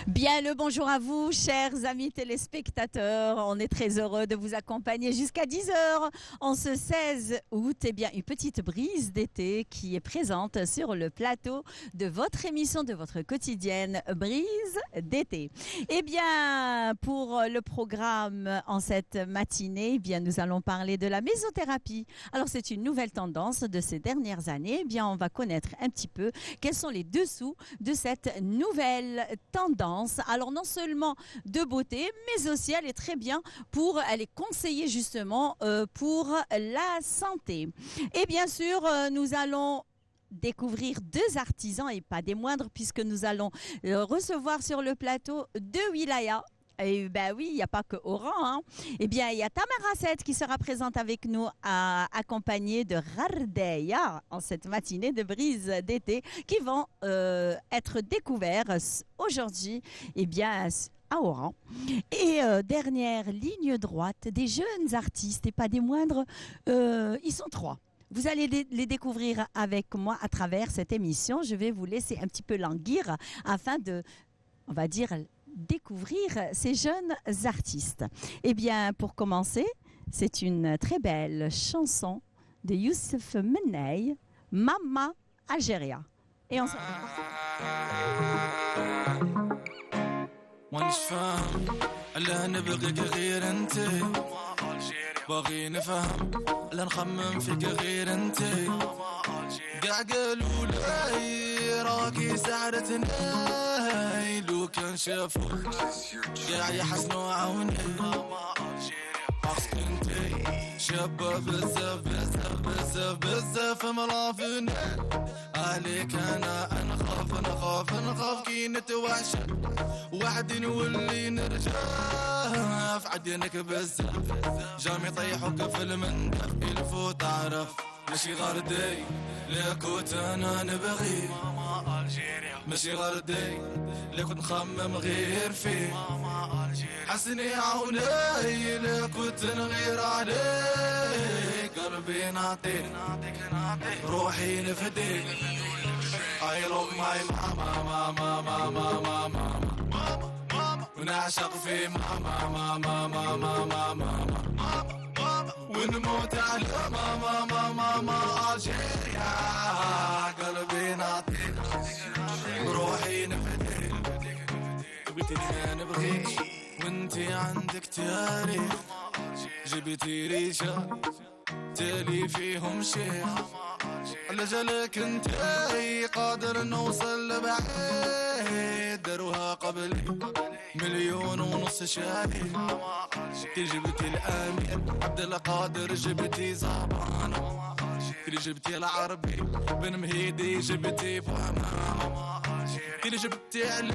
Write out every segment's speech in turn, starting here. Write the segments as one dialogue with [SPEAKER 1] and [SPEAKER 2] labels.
[SPEAKER 1] Bien le bonjour à vous, chers amis téléspectateurs. On est très heureux de vous accompagner jusqu'à 10 heures en ce 16 août. Eh bien, une petite brise d'été qui est présente sur le plateau de votre émission, de votre quotidienne Brise d'été. Eh bien, pour le programme en cette matinée, eh bien, nous allons parler de la mésothérapie. Alors, c'est une nouvelle tendance de ces dernières années. Eh bien, on va connaître un petit peu quels sont les dessous de cette nouvelle tendance. Alors non seulement de beauté, mais aussi elle est très bien elle est conseillée justement pour la santé. Et bien sûr, nous allons découvrir deux artisans et pas des moindres puisque nous allons recevoir sur le plateau deux wilayas. Et ben oui, il n'y a pas que Oran. Hein. Eh bien, il y a Tamara Set qui sera présente avec nous, accompagnée de Rardeya en cette matinée de brise d'été, qui vont être découverts aujourd'hui, eh bien, à Oran. Et dernière ligne droite, des jeunes artistes et pas des moindres, ils sont trois. Vous allez les découvrir avec moi à travers cette émission. Je vais vous laisser un petit peu languir afin de, on va dire, découvrir ces jeunes artistes. Eh bien, pour commencer, c'est une très belle chanson de Youssef Menney, Mama Algéria. Et on se
[SPEAKER 2] باغي نفهم لا نخمم فيك غير انت قاع قالوا لي راكي سعرتنا لو كان شافوك قاع يحسنوا عوني باسكو انتي شابة بزاف بزاف بزاف بزاف مرافنا عليك انا نخاف كي نتوحش وعد نولي نرجع في عدنك بزاف جامي يطيحوك في المندف الفو تعرف ماشي غردي لا كنت انا نبغي ماشي غردي لا كنت نخمم غير فيه حسني عوني لا كنت نغير عليك قلبي نعطيك روحي نفديك I love my mama ونعشق في ماما ونموت على ماما ألجيريا قلبي نعطيك روحي نفديك قلتلي أنا نبغيك وانتي عندك تاريخ جبتي رجال تالي فيهم شيخ على جالك انتي قادر نوصل لبعيد داروها قبلي 1.5 مليون شاهد كي جبتي الامير عبد القادر جبتي زعبان كي جبتي العربي بن مهيدي جبتي بوهمان كي جبتي علي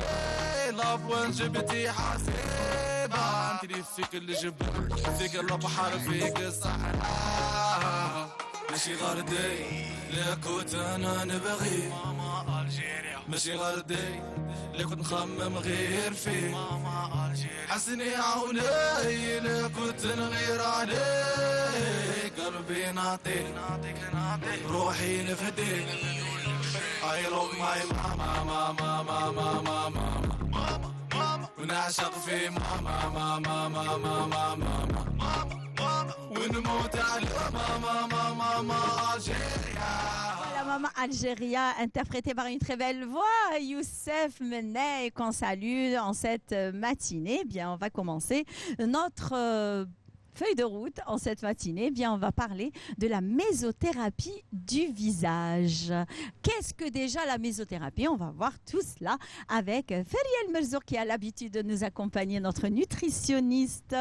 [SPEAKER 2] لافوان جبتي حسيبان كي فيك اللي جبت فيك البحر فيك الصحراء ماشي غردي لا كنت انا نبغي ماشي غردي لا كنت نخمم غير فيه حسني عوني لا كنت نغير عليك قلبي نعطيك روحي نفديك I love my mama ونعشق في ماما ونموت على ماما Algéria.
[SPEAKER 1] La maman Algéria, interprétée par une très belle voix, Youssef Menney, qu'on salue en cette matinée. Eh bien, on va commencer notre feuille de route en cette matinée. Eh bien, on va parler de la mésothérapie du visage. Qu'est-ce que déjà la mésothérapie? On va voir tout cela avec Feriel Merzouk qui a l'habitude de nous accompagner, notre nutritionniste.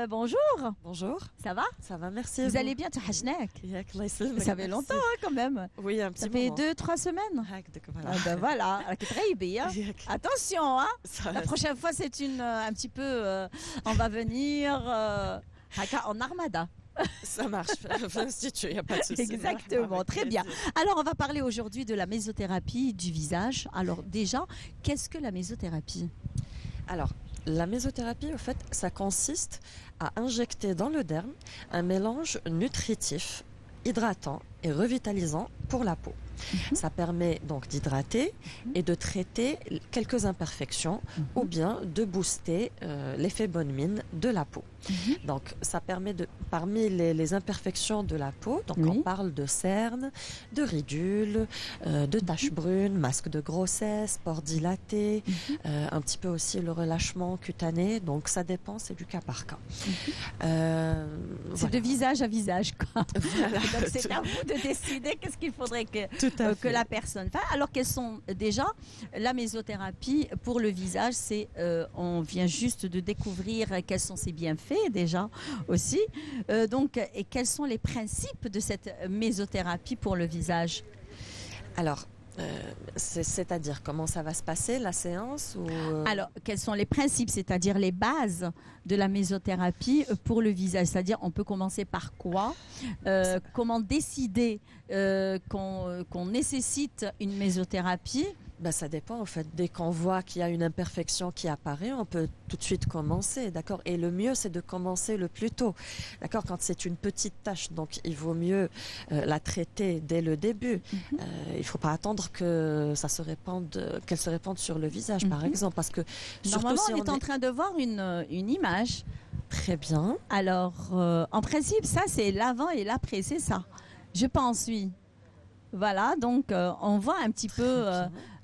[SPEAKER 1] Bonjour.
[SPEAKER 3] Bonjour.
[SPEAKER 1] Ça va?
[SPEAKER 3] Ça va, merci.
[SPEAKER 1] Vous allez bien? Ça fait longtemps hein, quand même.
[SPEAKER 3] Oui, un petit
[SPEAKER 1] Ça fait 2-3 semaines.
[SPEAKER 3] Voilà.
[SPEAKER 1] Ah ben voilà, attention, hein. La prochaine fois, c'est un petit peu, on va venir en armada.
[SPEAKER 3] Ça marche, il n'y a pas de souci.
[SPEAKER 1] Exactement, très bien. Alors, on va parler aujourd'hui de la mésothérapie du visage. Alors déjà, qu'est-ce que la mésothérapie?
[SPEAKER 3] Alors, la mésothérapie, au fait, ça consiste à injecter dans le derme un mélange nutritif, hydratant et revitalisant pour la peau. Ça permet donc d'hydrater et de traiter quelques imperfections ou bien de booster l'effet bonne mine de la peau. Donc, ça permet parmi les imperfections de la peau, donc on parle de cernes, de ridules, de taches brunes, masques de grossesse, pores dilatés, un petit peu aussi le relâchement cutané. Donc, ça dépend, c'est du cas par cas.
[SPEAKER 1] C'est de visage à visage, quoi.
[SPEAKER 3] Voilà.
[SPEAKER 1] Donc, c'est à vous de décider qu'est-ce qu'il faudrait que la personne fasse. Alors, quelles sont déjà la mésothérapie pour le visage? On vient juste de découvrir quels sont ses bienfaits déjà aussi. Donc, et quels sont les principes de cette mésothérapie pour le visage?
[SPEAKER 3] Alors, c'est-à-dire comment ça va se passer, la séance ou...
[SPEAKER 1] Alors, quels sont les principes, c'est-à-dire les bases de la mésothérapie pour le visage? C'est-à-dire, on peut commencer par quoi? Comment décider qu'on nécessite une mésothérapie?
[SPEAKER 3] Ben, ça dépend en fait. Dès qu'on voit qu'il y a une imperfection qui apparaît, on peut tout de suite commencer, d'accord? Et le mieux, c'est de commencer le plus tôt, d'accord? Quand c'est une petite tâche, donc il vaut mieux la traiter dès le début. Il ne faut pas attendre que qu'elle se répande sur le visage, par exemple, parce que
[SPEAKER 1] normalement, on est en train de voir une image.
[SPEAKER 3] Très bien.
[SPEAKER 1] Alors, en principe, ça, c'est l'avant et l'après, c'est ça. Je pense, oui. Voilà, donc on voit un petit peu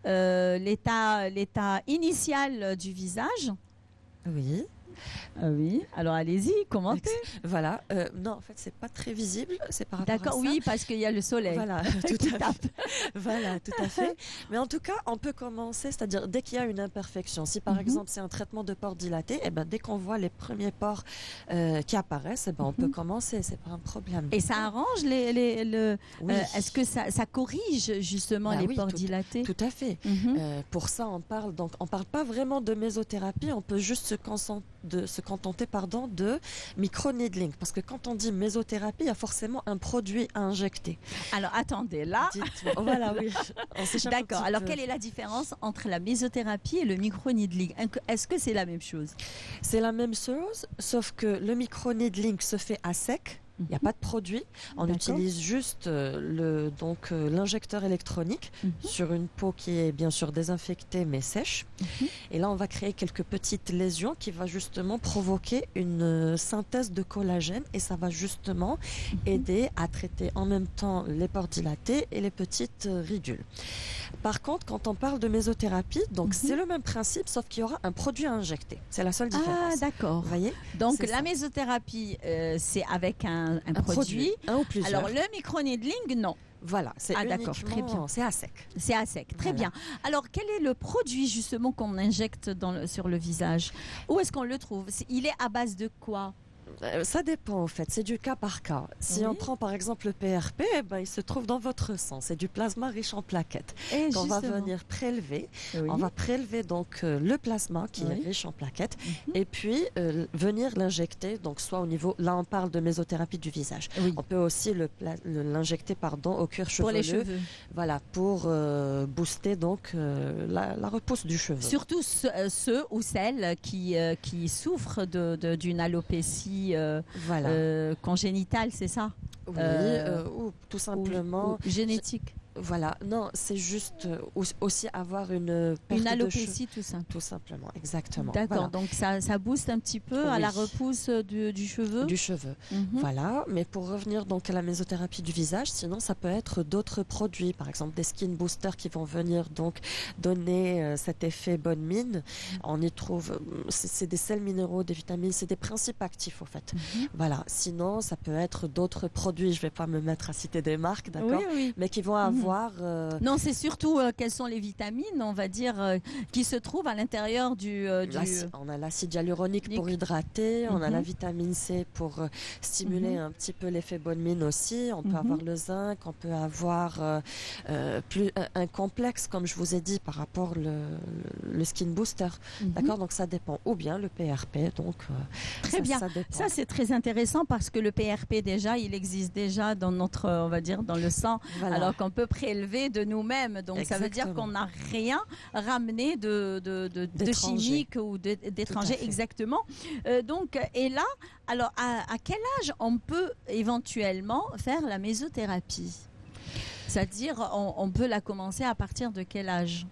[SPEAKER 1] l'état initial du visage.
[SPEAKER 3] Oui.
[SPEAKER 1] Oui, alors allez-y, commentez.
[SPEAKER 3] Voilà, non, en fait, c'est pas très visible, c'est par rapport à ça.
[SPEAKER 1] D'accord, oui, parce qu'il y a le soleil.
[SPEAKER 3] Voilà, tout à fait. Voilà, tout à fait. Mais en tout cas, on peut commencer, c'est-à-dire dès qu'il y a une imperfection. Si par exemple c'est un traitement de pores dilatés, eh ben, dès qu'on voit les premiers pores qui apparaissent, eh ben, on peut commencer, c'est pas un problème.
[SPEAKER 1] Et ça arrange
[SPEAKER 3] Oui.
[SPEAKER 1] est-ce que ça corrige justement les pores dilatés?
[SPEAKER 3] Tout à fait. Pour ça, on parle pas vraiment de mésothérapie, on peut juste se contenter de micro-needling. Parce que quand on dit mésothérapie, il y a forcément un produit à injecter.
[SPEAKER 1] Alors attendez, là...
[SPEAKER 3] Voilà, oui.
[SPEAKER 1] D'accord. Alors quelle est la différence entre la mésothérapie et le micro-needling? Est-ce que c'est la même chose?
[SPEAKER 3] C'est la même chose, sauf que le micro-needling se fait à sec. Il n'y a pas de produit. On utilise juste l'injecteur électronique sur une peau qui est bien sûr désinfectée mais sèche. Et là, on va créer quelques petites lésions qui va justement provoquer une synthèse de collagène et ça va justement aider à traiter en même temps les pores dilatés et les petites ridules. Par contre, quand on parle de mésothérapie, donc c'est le même principe, sauf qu'il y aura un produit à injecter. C'est la seule différence.
[SPEAKER 1] Ah, d'accord.
[SPEAKER 3] Vous voyez?
[SPEAKER 1] Donc la mésothérapie, c'est avec un produit.
[SPEAKER 3] Un ou plusieurs.
[SPEAKER 1] Alors le micro-needling, non.
[SPEAKER 3] Voilà, c'est
[SPEAKER 1] d'accord, très bien.
[SPEAKER 3] C'est à sec.
[SPEAKER 1] C'est à sec, très bien. Alors quel est le produit justement qu'on injecte sur le visage? Où est-ce qu'on le trouve? Il est à base de quoi?
[SPEAKER 3] Ça dépend en fait, c'est du cas par cas. Si on prend par exemple le PRP, il se trouve dans votre sang. C'est du plasma riche en plaquettes qu'on va venir prélever. On va prélever donc le plasma qui est riche en plaquettes et puis venir l'injecter. Donc soit au niveau, là on parle de mésothérapie du visage. On peut aussi l'injecter au cuir chevelu.
[SPEAKER 1] Pour les cheveux.
[SPEAKER 3] Voilà, pour booster donc la repousse du cheveu.
[SPEAKER 1] Surtout ceux ou celles qui souffrent d'une alopécie congénitale, c'est ça?
[SPEAKER 3] Oui, ou tout simplement...
[SPEAKER 1] Ou génétique.
[SPEAKER 3] Voilà, non, c'est juste aussi avoir une perte
[SPEAKER 1] alopécie,
[SPEAKER 3] tout simplement, exactement.
[SPEAKER 1] D'accord, donc ça booste un petit peu à la repousse du cheveu.
[SPEAKER 3] Du cheveu, voilà. Mais pour revenir donc à la mésothérapie du visage, sinon ça peut être d'autres produits, par exemple des skin boosters qui vont venir donc donner cet effet bonne mine. On y trouve, c'est des sels minéraux, des vitamines, c'est des principes actifs en fait. Voilà. Sinon, ça peut être d'autres produits. Je vais pas me mettre à citer des marques, d'accord, mais qui vont avoir
[SPEAKER 1] Non, c'est surtout quelles sont les vitamines, on va dire, qui se trouvent à l'intérieur du...
[SPEAKER 3] On a l'acide hyaluronique pour hydrater, on a la vitamine C pour stimuler un petit peu l'effet bonne mine aussi, on peut avoir le zinc, on peut avoir un complexe, comme je vous ai dit, par rapport le skin booster. D'accord, donc ça dépend. Ou bien le PRP, donc...
[SPEAKER 1] Très bien. Ça, c'est très intéressant parce que le PRP, déjà, il existe déjà dans notre, on va dire, dans le sang, alors qu'on peut prélever de nous-mêmes. Donc, ça veut dire qu'on n'a rien ramené de chimique ou d'étranger. Exactement. Donc, et là, alors, à quel âge on peut éventuellement faire la mésothérapie? C'est-à-dire, on peut la commencer à partir de quel âge?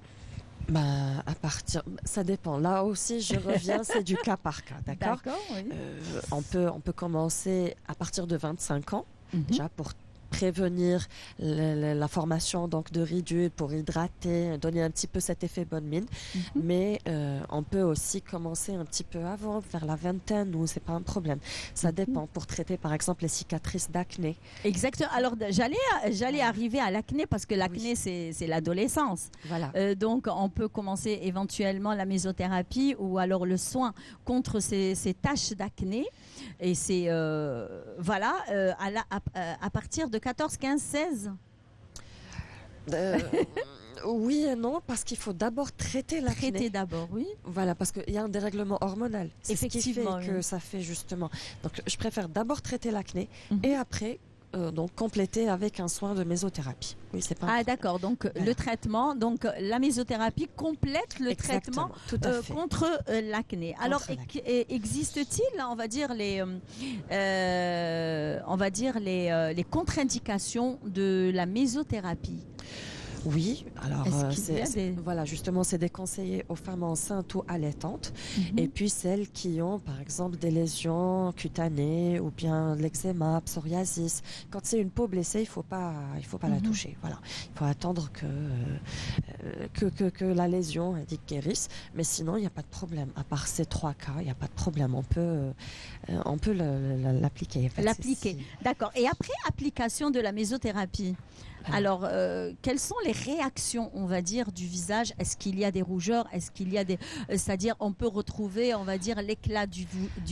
[SPEAKER 3] Bah, ça dépend. Là aussi, je reviens, c'est du cas par cas, d'accord?
[SPEAKER 1] D'accord, oui.
[SPEAKER 3] On peut commencer à partir de 25 ans,
[SPEAKER 1] Mhm.
[SPEAKER 3] déjà pour prévenir la formation donc de ridules, pour hydrater, donner un petit peu cet effet bonne mine.
[SPEAKER 1] Mhm.
[SPEAKER 3] Mais on peut aussi commencer un petit peu avant, vers la vingtaine, où c'est pas un problème. Ça dépend pour traiter par exemple les cicatrices d'acné.
[SPEAKER 1] Exactement. Alors, j'allais arriver à l'acné parce que l'acné, c'est l'adolescence.
[SPEAKER 3] Voilà.
[SPEAKER 1] Donc, on peut commencer éventuellement la mésothérapie ou alors le soin contre ces taches d'acné. Et c'est, voilà, à partir de 14, 15, 16.
[SPEAKER 3] Oui et non, parce qu'il faut d'abord traiter l'acné.
[SPEAKER 1] Traiter d'abord, oui.
[SPEAKER 3] Voilà, parce qu'il y a un dérèglement hormonal. C'est ce qui fait
[SPEAKER 1] Effectivement,
[SPEAKER 3] que
[SPEAKER 1] oui.
[SPEAKER 3] ça fait justement. Donc, je préfère d'abord traiter l'acné
[SPEAKER 1] Mhm.
[SPEAKER 3] et après, donc compléter avec un soin de mésothérapie. Oui, c'est pas. un
[SPEAKER 1] Ah,
[SPEAKER 3] problème.
[SPEAKER 1] d'accord. Donc,
[SPEAKER 3] Voilà.
[SPEAKER 1] le traitement, donc la mésothérapie complète le
[SPEAKER 3] Exactement,
[SPEAKER 1] traitement
[SPEAKER 3] tout à fait.
[SPEAKER 1] contre l'acné. Alors,
[SPEAKER 3] l'acné.
[SPEAKER 1] existe-t-il, on va dire, les contre-indications de la mésothérapie?
[SPEAKER 3] Oui, alors
[SPEAKER 1] Est-ce qu'il y a des-
[SPEAKER 3] voilà, justement, c'est déconseillé aux femmes enceintes ou allaitantes.
[SPEAKER 1] Mhm.
[SPEAKER 3] Et puis celles qui ont, par exemple, des lésions cutanées ou bien de l'eczéma, psoriasis. Quand c'est une peau blessée, il faut pas la
[SPEAKER 1] Mhm.
[SPEAKER 3] toucher. Voilà, il faut attendre que la lésion guérisse. Mais sinon, il n'y a pas de problème. À part ces 3 cas, il n'y a pas de problème. On peut l'appliquer. Il y a pas de
[SPEAKER 1] L'appliquer.
[SPEAKER 3] souci.
[SPEAKER 1] D'accord. Et après application de la mésothérapie,
[SPEAKER 3] Alors.
[SPEAKER 1] alors, quelles sont les réactions, on va dire, du visage? Est-ce qu'il y a des rougeurs? Est-ce qu'il y a des... c'est-à-dire, on peut retrouver, on va dire, l'éclat du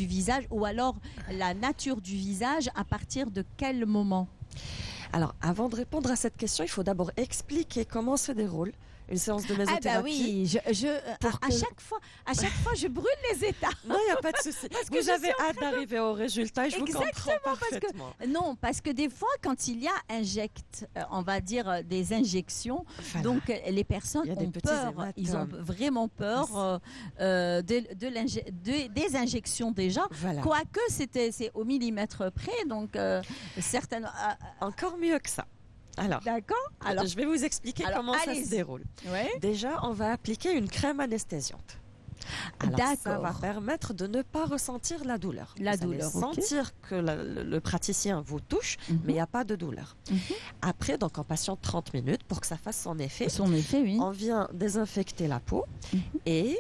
[SPEAKER 1] visage ou alors la nature du visage à partir de quel moment?
[SPEAKER 3] Alors, avant de répondre à cette question, il faut d'abord expliquer comment se déroule une séance de
[SPEAKER 1] Ah bah
[SPEAKER 3] mésothérapie.
[SPEAKER 1] oui,
[SPEAKER 3] Pour
[SPEAKER 1] à
[SPEAKER 3] que-
[SPEAKER 1] chaque fois, je brûle les états.
[SPEAKER 3] Non, il n'y a pas de souci.
[SPEAKER 1] que
[SPEAKER 3] Vous
[SPEAKER 1] je
[SPEAKER 3] avez
[SPEAKER 1] suis en
[SPEAKER 3] hâte d'arriver au résultat et je vous comprends
[SPEAKER 1] Exactement, parce que-
[SPEAKER 3] parfaitement.
[SPEAKER 1] Non, parce que des fois, quand il y a on va dire, des injections,
[SPEAKER 3] Voilà.
[SPEAKER 1] donc les personnes
[SPEAKER 3] Il y a des
[SPEAKER 1] ont
[SPEAKER 3] petits
[SPEAKER 1] peur, ils ont
[SPEAKER 3] hématomes.
[SPEAKER 1] vraiment peur des injections déjà.
[SPEAKER 3] Voilà.
[SPEAKER 1] Quoique c'est au millimètre près, donc certaines.
[SPEAKER 3] Encore mieux que ça. Alors,
[SPEAKER 1] D'accord. Alors,
[SPEAKER 3] je vais vous expliquer
[SPEAKER 1] alors,
[SPEAKER 3] comment ça se
[SPEAKER 1] allez-y.
[SPEAKER 3] déroule.
[SPEAKER 1] ouais.
[SPEAKER 3] Déjà, on va appliquer une crème anesthésiante. Alors, ça va
[SPEAKER 1] D'accord.
[SPEAKER 3] permettre de ne pas ressentir la douleur.
[SPEAKER 1] La
[SPEAKER 3] Vous allez
[SPEAKER 1] douleur, ok.
[SPEAKER 3] sentir que le praticien vous touche,
[SPEAKER 1] Mhm.
[SPEAKER 3] mais il n'y a pas de douleur.
[SPEAKER 1] Mhm.
[SPEAKER 3] Après, donc, on patiente 30 minutes pour que ça fasse son effet.
[SPEAKER 1] Son effet, oui.
[SPEAKER 3] On vient désinfecter la peau
[SPEAKER 1] Mhm.
[SPEAKER 3] et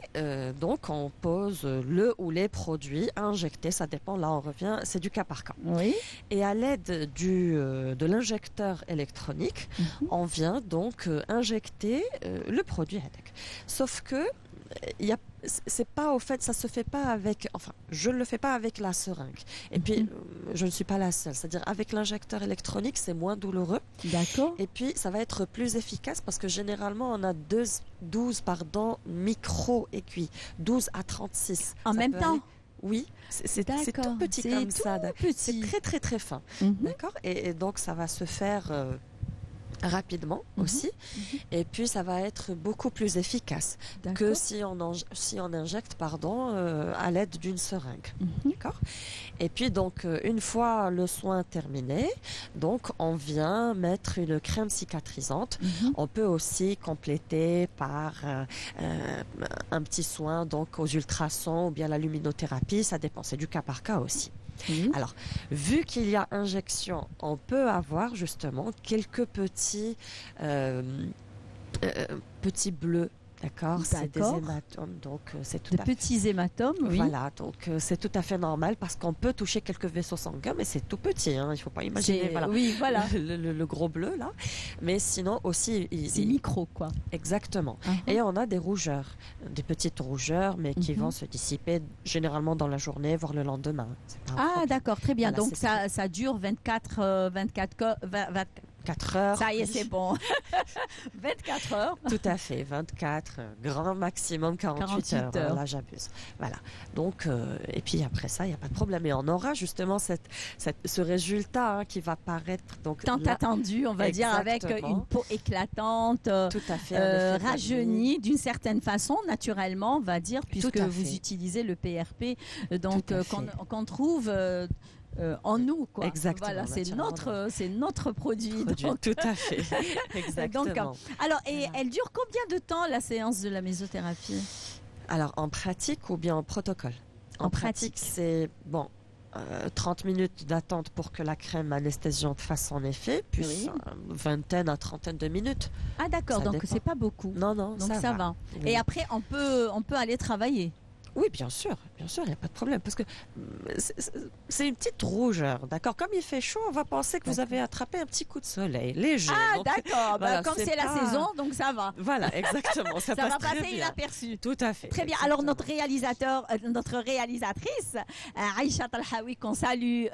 [SPEAKER 3] donc on pose le ou les produits à injecter. Ça dépend, là on revient, c'est du cas par cas.
[SPEAKER 1] Oui.
[SPEAKER 3] Et à l'aide de l'injecteur électronique,
[SPEAKER 1] Mhm.
[SPEAKER 3] on vient donc injecter le produit avec. Sauf que c'est pas au fait, ça se fait pas avec, enfin, je ne le fais pas avec la seringue. Et puis,
[SPEAKER 1] Mhm.
[SPEAKER 3] je ne suis pas la seule. C'est-à-dire, avec l'injecteur électronique, c'est moins douloureux.
[SPEAKER 1] D'accord.
[SPEAKER 3] Et puis, ça va être plus efficace parce que généralement, on a 12 micro-aiguilles, 12 à 36.
[SPEAKER 1] En
[SPEAKER 3] Ça
[SPEAKER 1] même
[SPEAKER 3] peut
[SPEAKER 1] temps.
[SPEAKER 3] aller- Oui, c'est tout
[SPEAKER 1] D'accord.
[SPEAKER 3] petit
[SPEAKER 1] C'est
[SPEAKER 3] comme
[SPEAKER 1] tout
[SPEAKER 3] ça.
[SPEAKER 1] petit.
[SPEAKER 3] C'est très, très, très fin.
[SPEAKER 1] Mhm.
[SPEAKER 3] D'accord, et donc, ça va se faire rapidement
[SPEAKER 1] Mhm.
[SPEAKER 3] aussi. Et puis, ça va être beaucoup plus efficace que
[SPEAKER 1] D'accord.
[SPEAKER 3] si on injecte à l'aide d'une seringue.
[SPEAKER 1] Mhm.
[SPEAKER 3] D'accord. Et puis donc une fois le soin terminé, donc on vient mettre une crème cicatrisante.
[SPEAKER 1] Mhm.
[SPEAKER 3] On peut aussi compléter par un petit soin donc aux ultrasons ou bien la luminothérapie, ça dépend, c'est du cas par cas aussi.
[SPEAKER 1] Oui.
[SPEAKER 3] Alors, vu qu'il y a injection, on peut avoir justement quelques petits bleus. D'accord, c'est des
[SPEAKER 1] D'accord.
[SPEAKER 3] hématomes, donc c'est tout
[SPEAKER 1] De
[SPEAKER 3] à fait.
[SPEAKER 1] petits hématomes, oui.
[SPEAKER 3] Voilà, donc c'est tout à fait normal parce qu'on peut toucher quelques vaisseaux sanguins, mais c'est tout petit, hein, il ne faut pas imaginer voilà,
[SPEAKER 1] Oui, voilà.
[SPEAKER 3] le gros bleu là. Mais sinon aussi,
[SPEAKER 1] C'est micro, quoi.
[SPEAKER 3] exactement.
[SPEAKER 1] Uh-huh.
[SPEAKER 3] Et on a des rougeurs, des petites rougeurs, mais qui
[SPEAKER 1] Mhm.
[SPEAKER 3] vont se dissiper généralement dans la journée, voire le lendemain. C'est pas un
[SPEAKER 1] Ah,
[SPEAKER 3] problème.
[SPEAKER 1] d'accord, très bien.
[SPEAKER 3] Voilà,
[SPEAKER 1] Donc,
[SPEAKER 3] c'est
[SPEAKER 1] ça dure 24
[SPEAKER 3] 4 heures.
[SPEAKER 1] Ça y est,
[SPEAKER 3] oui.
[SPEAKER 1] c'est bon. 24 heures.
[SPEAKER 3] Tout à fait, 24, grand maximum 48 heures.
[SPEAKER 1] 48 heures.
[SPEAKER 3] Là, j'abuse. Voilà. Donc, et puis après ça, il n'y a pas de problème. Et on aura justement ce résultat qui va paraître. Donc,
[SPEAKER 1] Tant
[SPEAKER 3] là,
[SPEAKER 1] attendu, on va dire, avec
[SPEAKER 3] Exactement.
[SPEAKER 1] une peau éclatante,
[SPEAKER 3] tout à fait. un effet
[SPEAKER 1] rajeunie d'une certaine façon, naturellement, on va dire, puisque
[SPEAKER 3] à
[SPEAKER 1] vous
[SPEAKER 3] fait.
[SPEAKER 1] utilisez le PRP,
[SPEAKER 3] Tout à fait.
[SPEAKER 1] qu'on trouve en nous, quoi.
[SPEAKER 3] Exactement,
[SPEAKER 1] Voilà,
[SPEAKER 3] naturellement,
[SPEAKER 1] c'est notre produit. Donc,
[SPEAKER 3] Tout à fait. Exactement.
[SPEAKER 1] donc, alors, et
[SPEAKER 3] Voilà.
[SPEAKER 1] elle dure combien de temps la séance de la mésothérapie?
[SPEAKER 3] Alors, en pratique ou bien en protocole?
[SPEAKER 1] En pratique.
[SPEAKER 3] C'est bon. 30 minutes d'attente pour que la crème anesthésiante fasse son effet, puis
[SPEAKER 1] Oui.
[SPEAKER 3] vingtaine à trentaine de minutes.
[SPEAKER 1] Ah d'accord,
[SPEAKER 3] Ça
[SPEAKER 1] donc
[SPEAKER 3] dépend.
[SPEAKER 1] c'est pas beaucoup.
[SPEAKER 3] Non, non,
[SPEAKER 1] Donc ça va.
[SPEAKER 3] Oui.
[SPEAKER 1] Et après, on peut aller travailler.
[SPEAKER 3] Oui, bien sûr, il n'y a pas de problème. Parce que c'est une petite rougeur, d'accord? Comme il fait chaud, on va penser que vous avez attrapé un petit coup de soleil, léger.
[SPEAKER 1] Ah
[SPEAKER 3] Donc,
[SPEAKER 1] d'accord,
[SPEAKER 3] voilà,
[SPEAKER 1] comme
[SPEAKER 3] c'est
[SPEAKER 1] c'est la
[SPEAKER 3] pas-
[SPEAKER 1] saison, donc ça va.
[SPEAKER 3] Voilà, exactement. Ça
[SPEAKER 1] Ça
[SPEAKER 3] passe
[SPEAKER 1] va
[SPEAKER 3] très
[SPEAKER 1] passer
[SPEAKER 3] bien.
[SPEAKER 1] inaperçu.
[SPEAKER 3] Tout à fait.
[SPEAKER 1] Très bien. Alors notre réalisatrice, Aïcha Talhaoui, qu'on salue,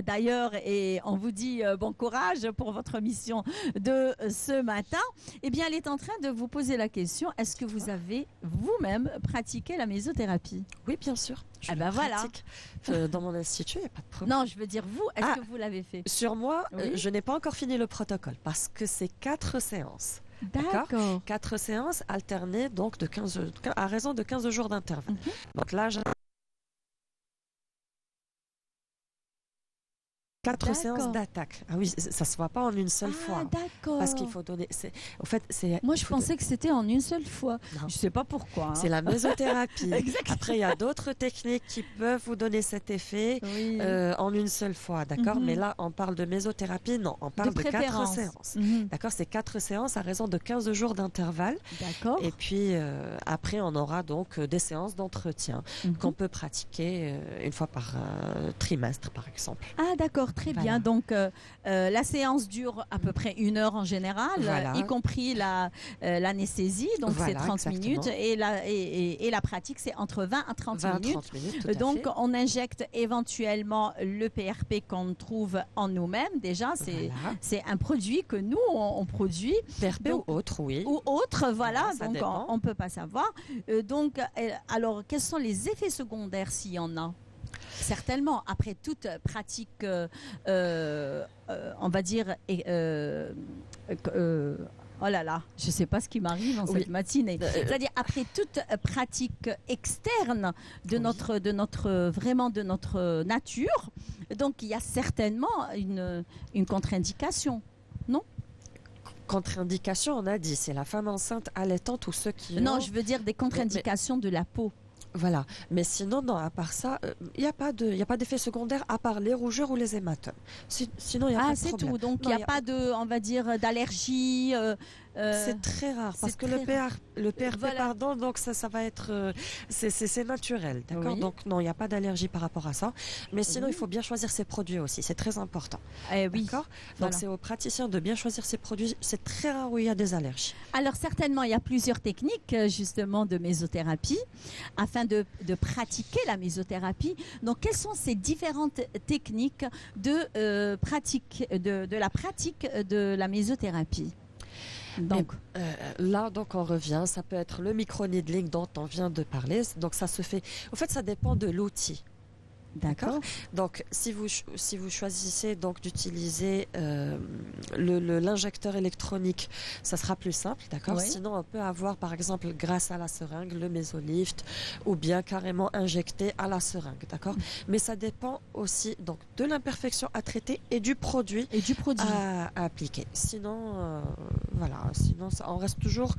[SPEAKER 1] d'ailleurs, et on vous dit bon courage pour votre mission de ce matin. Eh bien, elle est en train de vous poser la question, est-ce que vous avez vous-même pratiqué la mésothérapie?
[SPEAKER 3] Oui, bien sûr. Je
[SPEAKER 1] Ah ben
[SPEAKER 3] le
[SPEAKER 1] voilà.
[SPEAKER 3] pratique. Dans mon institut, il n'y a pas de problème.
[SPEAKER 1] Non, je veux dire vous, est-ce
[SPEAKER 3] Ah.
[SPEAKER 1] que vous l'avez fait?
[SPEAKER 3] Sur moi,
[SPEAKER 1] Oui.
[SPEAKER 3] je n'ai pas encore fini le protocole parce que c'est 4 séances.
[SPEAKER 1] D'accord.
[SPEAKER 3] 4 séances alternées donc à raison de 15 jours d'intervalle.
[SPEAKER 1] Mhm.
[SPEAKER 3] Donc là, j'ai 4
[SPEAKER 1] D'accord.
[SPEAKER 3] séances d'attaque. Ah oui, ça se voit pas en une seule
[SPEAKER 1] Ah
[SPEAKER 3] fois.
[SPEAKER 1] d'accord.
[SPEAKER 3] Parce qu'il faut donner. En fait, c'est.
[SPEAKER 1] Moi, je pensais que c'était en une seule fois.
[SPEAKER 3] Non.
[SPEAKER 1] Je sais pas pourquoi. hein.
[SPEAKER 3] C'est la mésothérapie.
[SPEAKER 1] Exactement.
[SPEAKER 3] Après, il y a d'autres techniques qui peuvent vous donner cet effet
[SPEAKER 1] Oui.
[SPEAKER 3] en une seule fois, d'accord?
[SPEAKER 1] Mhm.
[SPEAKER 3] Mais là, on parle de mésothérapie, non, on parle de 4
[SPEAKER 1] préférence.
[SPEAKER 3] séances.
[SPEAKER 1] Mhm.
[SPEAKER 3] D'accord, c'est 4 séances à raison de 15 jours d'intervalle.
[SPEAKER 1] D'accord.
[SPEAKER 3] Et puis après, on aura donc des séances d'entretien
[SPEAKER 1] Mhm.
[SPEAKER 3] qu'on peut pratiquer une fois par trimestre, par exemple.
[SPEAKER 1] Ah d'accord, très
[SPEAKER 3] Voilà.
[SPEAKER 1] bien. Donc la séance dure à peu près 1 heure en général,
[SPEAKER 3] Voilà.
[SPEAKER 1] y compris l'anesthésie, donc c'est
[SPEAKER 3] Voilà,
[SPEAKER 1] 30
[SPEAKER 3] exactement.
[SPEAKER 1] minutes, et la pratique c'est entre 20 à 30
[SPEAKER 3] 20 à
[SPEAKER 1] minutes.
[SPEAKER 3] 30 minutes, tout à
[SPEAKER 1] Donc
[SPEAKER 3] fait.
[SPEAKER 1] on injecte éventuellement le PRP qu'on trouve en nous-mêmes. Déjà,
[SPEAKER 3] Voilà.
[SPEAKER 1] c'est un produit que nous on produit.
[SPEAKER 3] PRP
[SPEAKER 1] Donc,
[SPEAKER 3] ou autre, oui.
[SPEAKER 1] ou autre, voilà,
[SPEAKER 3] Voilà, ça
[SPEAKER 1] donc
[SPEAKER 3] dépend.
[SPEAKER 1] on ne peut pas savoir. Alors, quels sont les effets secondaires s'il y en a? Certainement, après toute pratique, on va dire, oh là là, je ne sais pas ce qui m'arrive en
[SPEAKER 3] Oui.
[SPEAKER 1] cette matinée. C'est-à-dire après toute pratique externe de
[SPEAKER 3] Oui.
[SPEAKER 1] vraiment de notre nature, donc il y a certainement une contre-indication.
[SPEAKER 3] Contre-indication, on a dit, c'est la femme enceinte, allaitante ou ceux qui
[SPEAKER 1] Non,
[SPEAKER 3] ont-
[SPEAKER 1] je veux dire des contre-indications de la peau.
[SPEAKER 3] Voilà. Mais sinon, non, à part ça, il n'y a pas d'effet secondaire à part les rougeurs ou les hématomes. Sinon, il n'y a pas
[SPEAKER 1] Ah,
[SPEAKER 3] de
[SPEAKER 1] c'est
[SPEAKER 3] problème.
[SPEAKER 1] tout. Donc, il
[SPEAKER 3] Non,
[SPEAKER 1] n'y a pas de, on va dire, d'allergie.
[SPEAKER 3] C'est très rare parce
[SPEAKER 1] c'est
[SPEAKER 3] que
[SPEAKER 1] très
[SPEAKER 3] le PRP,
[SPEAKER 1] Voilà.
[SPEAKER 3] pardon, donc ça va être, c'est naturel, d'accord.
[SPEAKER 1] Oui.
[SPEAKER 3] Donc non, il n'y a pas d'allergie par rapport à ça. Mais sinon,
[SPEAKER 1] Oui.
[SPEAKER 3] il faut bien choisir ses produits aussi, c'est très important,
[SPEAKER 1] Oui.
[SPEAKER 3] d'accord.
[SPEAKER 1] Voilà.
[SPEAKER 3] Donc c'est aux praticiens de bien choisir ses produits. C'est très rare où il y a des allergies.
[SPEAKER 1] Alors, certainement, il y a plusieurs techniques, justement, de mésothérapie afin de pratiquer la mésothérapie. Donc, quelles sont ces différentes techniques de la pratique de la mésothérapie? Donc,
[SPEAKER 3] Là, donc on revient. Ça peut être le micro-needling dont on vient de parler. Donc ça se fait. En fait, ça dépend de l'outil.
[SPEAKER 1] d'accord.
[SPEAKER 3] Donc, si vous choisissez donc d'utiliser l'injecteur électronique, ça sera plus simple, d'accord.
[SPEAKER 1] Oui.
[SPEAKER 3] Sinon, on peut avoir, par exemple, grâce à la seringue, le mésolift, ou bien carrément injecté à la seringue, d'accord. Mais ça dépend aussi donc de l'imperfection à traiter et du produit
[SPEAKER 1] Et du produit.
[SPEAKER 3] à appliquer. Sinon, voilà. Sinon, on reste toujours.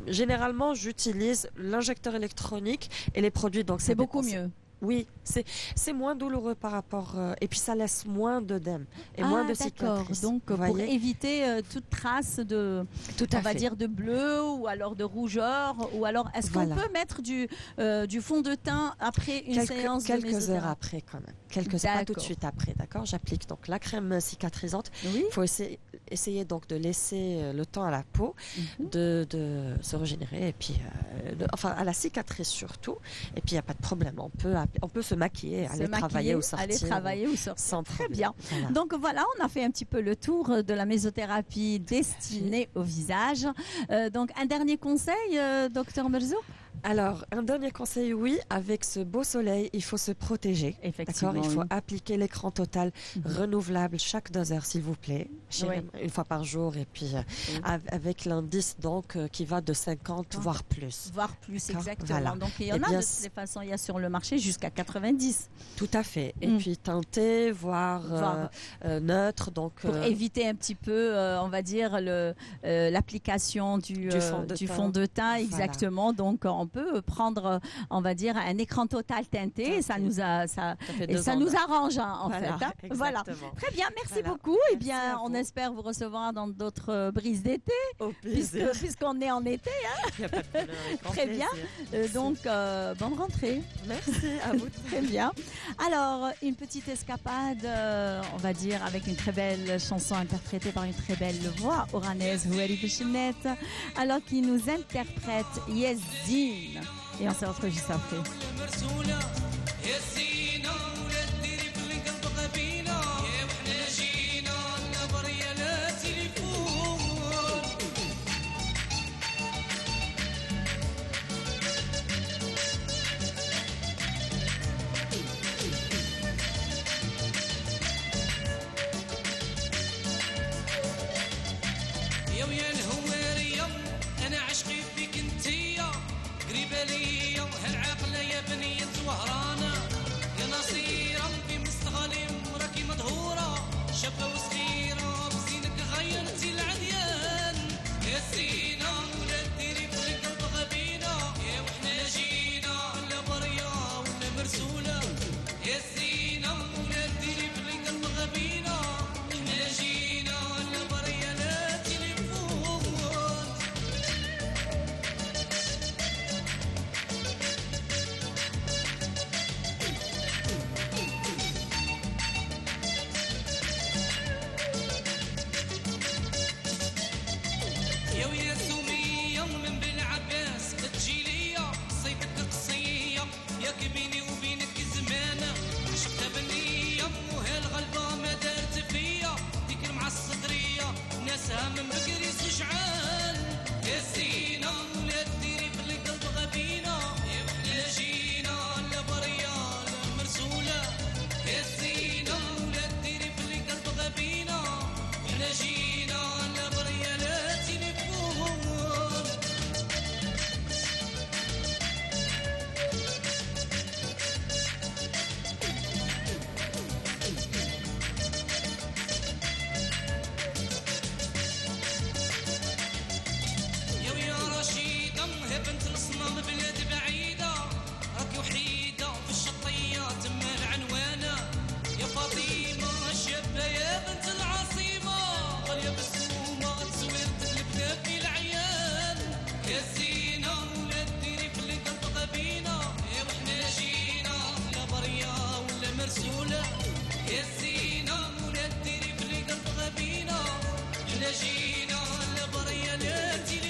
[SPEAKER 3] Généralement, j'utilise l'injecteur électronique et les produits. Donc, ça
[SPEAKER 1] C'est beaucoup
[SPEAKER 3] dépend.
[SPEAKER 1] mieux.
[SPEAKER 3] Oui, c'est moins douloureux par rapport et puis ça laisse moins d'œdème et moins de
[SPEAKER 1] d'accord.
[SPEAKER 3] cicatrices.
[SPEAKER 1] Donc,
[SPEAKER 3] vous
[SPEAKER 1] pour
[SPEAKER 3] voyez.
[SPEAKER 1] éviter toute trace de,
[SPEAKER 3] Tout
[SPEAKER 1] on
[SPEAKER 3] à
[SPEAKER 1] va
[SPEAKER 3] fait.
[SPEAKER 1] dire, de bleu ou alors de rougeur, ou alors est-ce qu'on
[SPEAKER 3] Voilà.
[SPEAKER 1] peut mettre du fond de teint après une séance de
[SPEAKER 3] quelques heures
[SPEAKER 1] mésothérapie?
[SPEAKER 3] après quand même. Quelques heures, pas tout de
[SPEAKER 1] D'accord.
[SPEAKER 3] suite après, d'accord. J'applique donc la crème cicatrisante.
[SPEAKER 1] Oui.
[SPEAKER 3] Il faut essayer donc de laisser le temps à la peau
[SPEAKER 1] Mhm.
[SPEAKER 3] de se régénérer et puis enfin à la cicatrice surtout. Et puis il n'y a pas de problème. On peut se maquiller,
[SPEAKER 1] Se
[SPEAKER 3] aller
[SPEAKER 1] maquiller,
[SPEAKER 3] travailler ou sortir.
[SPEAKER 1] aller travailler ou sortir.
[SPEAKER 3] Sans
[SPEAKER 1] Très
[SPEAKER 3] problème.
[SPEAKER 1] bien.
[SPEAKER 3] Voilà.
[SPEAKER 1] Donc voilà, on a fait un petit peu le tour de la mésothérapie destinée au visage. Donc un dernier conseil, docteur Merzo?
[SPEAKER 3] Alors, un dernier conseil, oui, avec ce beau soleil, il faut se protéger.
[SPEAKER 1] Effectivement.
[SPEAKER 3] D'accord, il faut appliquer l'écran total
[SPEAKER 1] Mhm.
[SPEAKER 3] renouvelable chaque 2 heures, s'il vous plaît.
[SPEAKER 1] Oui.
[SPEAKER 3] Une fois par jour, et puis
[SPEAKER 1] Oui.
[SPEAKER 3] avec l'indice donc qui va de 50 voire plus.
[SPEAKER 1] Voire plus,
[SPEAKER 3] D'accord,
[SPEAKER 1] exactement.
[SPEAKER 3] voilà.
[SPEAKER 1] Donc, il y en
[SPEAKER 3] Eh
[SPEAKER 1] a
[SPEAKER 3] bien,
[SPEAKER 1] de toutes les façons, il y a sur le marché jusqu'à 90
[SPEAKER 3] Tout à fait. Et
[SPEAKER 1] Mm.
[SPEAKER 3] puis teinté, voire
[SPEAKER 1] Voire-
[SPEAKER 3] neutre, donc
[SPEAKER 1] pour éviter un petit peu, on va dire, l'application du fond de teint.
[SPEAKER 3] Voilà.
[SPEAKER 1] Exactement. Donc, on peut prendre, on va dire, un écran total teinté.
[SPEAKER 3] Teinté.
[SPEAKER 1] Ça nous
[SPEAKER 3] fait
[SPEAKER 1] et
[SPEAKER 3] 2
[SPEAKER 1] ça
[SPEAKER 3] ans,
[SPEAKER 1] nous
[SPEAKER 3] là.
[SPEAKER 1] arrange, hein, en
[SPEAKER 3] Voilà,
[SPEAKER 1] fait. Hein. Voilà.
[SPEAKER 3] exactement.
[SPEAKER 1] Très bien, merci
[SPEAKER 3] Voilà.
[SPEAKER 1] beaucoup. Eh
[SPEAKER 3] Merci
[SPEAKER 1] bien,
[SPEAKER 3] à
[SPEAKER 1] on
[SPEAKER 3] vous.
[SPEAKER 1] espère vous recevoir dans d'autres brises d'été,
[SPEAKER 3] Au plaisir.
[SPEAKER 1] puisqu'on est en été.
[SPEAKER 3] Il y a pas de problème, avec grand
[SPEAKER 1] Très bien.
[SPEAKER 3] plaisir.
[SPEAKER 1] Donc, bonne rentrée.
[SPEAKER 3] Merci à vous.
[SPEAKER 1] Très bien. Alors, une petite escapade, on va dire, avec une très belle chanson interprétée par une très belle voix oranaise, Houari Bouchinet, alors qui nous interprète Yezdine. Et on se retrouve juste après.
[SPEAKER 2] مرسولة يا زينة ولا تديري في القلب غبينة يا وحنا جينا لا بريا لا تليفون يا ويا الهوارية أنا عشقي فيك انتيا قريبة ليا هالعاقلة يا بنية وهرانة يا نصيرة في مستغالي راكي مدهورة شابة وصغيرة بزينك غيرتي العديان يا زينة ولا ديري في القلب غبينة يا وحنا جينا لا بريا ولا مرسولة يا زينة ولا ديري في القلب غبينة احنا جينا لا بريا لا تليفون يا ويا سمية من بالعباس تجي ليا صيدك قصية ياك بيني وبينك زمانة عشقتها بالنية وهالغلبة ما دارت فيا ديك مع الصدرية ناسها من بكري سجعان يا زينة ولا ديري في القلب غبينة يا وحنا جينا لا بريا لا مرسولة يا زينة ولا ديري في القلب غبينة وحنا جينا لا بريا لا تليفون يا ويا رشيدة هي بنت الصنام بلاد بعيدة راكي وحيدة في الشطية تما العنوانة يا فاطمة الشابة يا بنت العاصمة غالية بالسومة تصوير تقلبنا في العيان يا زينة ولا ديري في القلب غبينة يا وحنا جينا لا بريا ولا مرسولة يا زينة ولا ديري في القلب غبينة احنا جينا لا بريا لا تليفون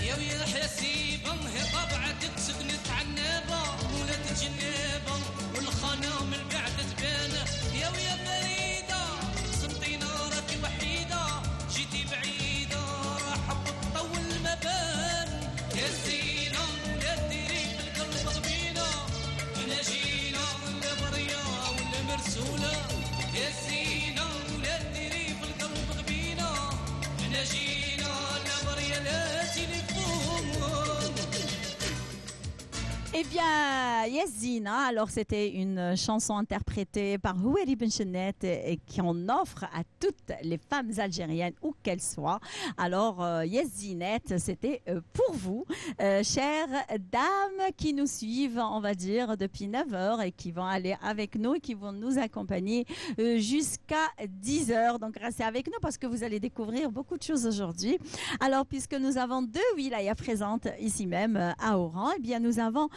[SPEAKER 2] يا ويا حسيبة هي طبعتك سكنت عنابة ولات الجنابة والخانة من بعد تبان يا ويا فريدة صمتينا راكي وحيدة جيتي بعيدة راح بتطول ما بان يا زينة ولا ديري في القلب غبينة احنا جينا ولا بريا ولا مرسولة يا زينة ولا ديري في القلب غبينة احنا جينا لا بريا لا تليفون
[SPEAKER 1] Eh bien, Yezdina, alors c'était une chanson interprétée par Houari Benchenet et qu'on offre à toutes les femmes algériennes, où qu'elles soient. Alors, Yezdinette, c'était pour vous, chères dames qui nous suivent, on va dire, depuis 9 heures et qui vont aller avec nous et qui vont nous accompagner jusqu'à 10 heures. Donc, restez avec nous parce que vous allez découvrir beaucoup de choses aujourd'hui. Alors, puisque nous avons 2 wilayas présentes ici même à Oran, eh bien, nous avons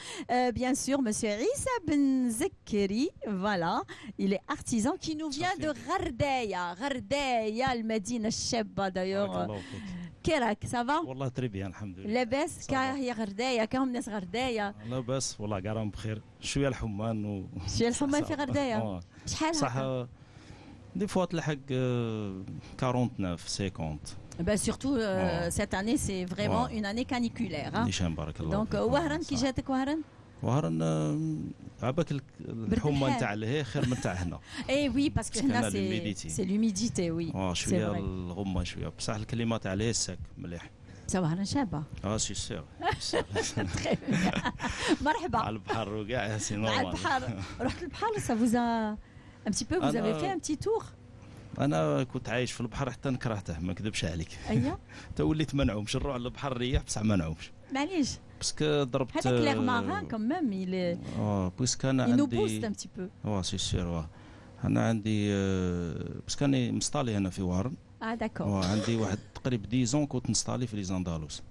[SPEAKER 1] bien sûr Monsieur Issa Ben Zekeri, voilà, il est artisan qui nous vient de Ghardeya, Ghardeya, le Medina Shebba d'ailleurs. كيراك سافا
[SPEAKER 4] والله تري بيان الحمد لله.
[SPEAKER 1] لاباس
[SPEAKER 4] صافا.
[SPEAKER 1] كا هي غردايه كاهم ناس غردايه
[SPEAKER 4] لاباس والله كاع راهم بخير. شويه الحمان
[SPEAKER 1] شي الحمان في غردايه
[SPEAKER 4] آه.
[SPEAKER 1] شحال
[SPEAKER 4] صح
[SPEAKER 1] هكا
[SPEAKER 4] دي فوا تلحق 49 50
[SPEAKER 1] bah surtout cette année c'est vraiment
[SPEAKER 4] Ouais.
[SPEAKER 1] une année caniculaire hein.
[SPEAKER 4] نيشان بارك الله
[SPEAKER 1] donc
[SPEAKER 4] فيك.
[SPEAKER 1] وهران كي
[SPEAKER 4] صح.
[SPEAKER 1] جاتك وهران
[SPEAKER 4] وهران عباك الحمى
[SPEAKER 1] الحال.
[SPEAKER 4] نتاع لهيه خير من تاع هنا.
[SPEAKER 1] eh oui parce que
[SPEAKER 4] Parce
[SPEAKER 1] هنا
[SPEAKER 4] qu'on a l'humidity.
[SPEAKER 1] c'est l'humidité oui
[SPEAKER 4] شويه
[SPEAKER 1] vrai.
[SPEAKER 4] الغمه شويه بصح الكلمه تاع لهيه الساك مليح.
[SPEAKER 1] ça وهران شابه
[SPEAKER 4] سي سير
[SPEAKER 1] Très bien. مرحبا
[SPEAKER 4] على البحر وكاع سي
[SPEAKER 1] مع
[SPEAKER 4] نورمال.
[SPEAKER 1] البحر رحت البحر ça vous a un petit peu vous
[SPEAKER 4] أنا-
[SPEAKER 1] avez fait un petit tour
[SPEAKER 4] انا كنت عايش في البحر حتى نكرهته ما نكذبش عليك.
[SPEAKER 1] ايوه
[SPEAKER 4] تا وليت ما نعومش نروح للبحر نريح بصح ما نعومش
[SPEAKER 1] معليش
[SPEAKER 4] باسكو ضربت
[SPEAKER 1] هذاك l'air marin quand même
[SPEAKER 4] باسكو انا
[SPEAKER 1] il nous booste
[SPEAKER 4] عندي
[SPEAKER 1] un petit peu
[SPEAKER 4] سي سير انا عندي باسكو انا مستالي هنا في وهران
[SPEAKER 1] ah d'accord
[SPEAKER 4] عندي واحد تقريبا 10 كنت نستالي في لي زاندالوس.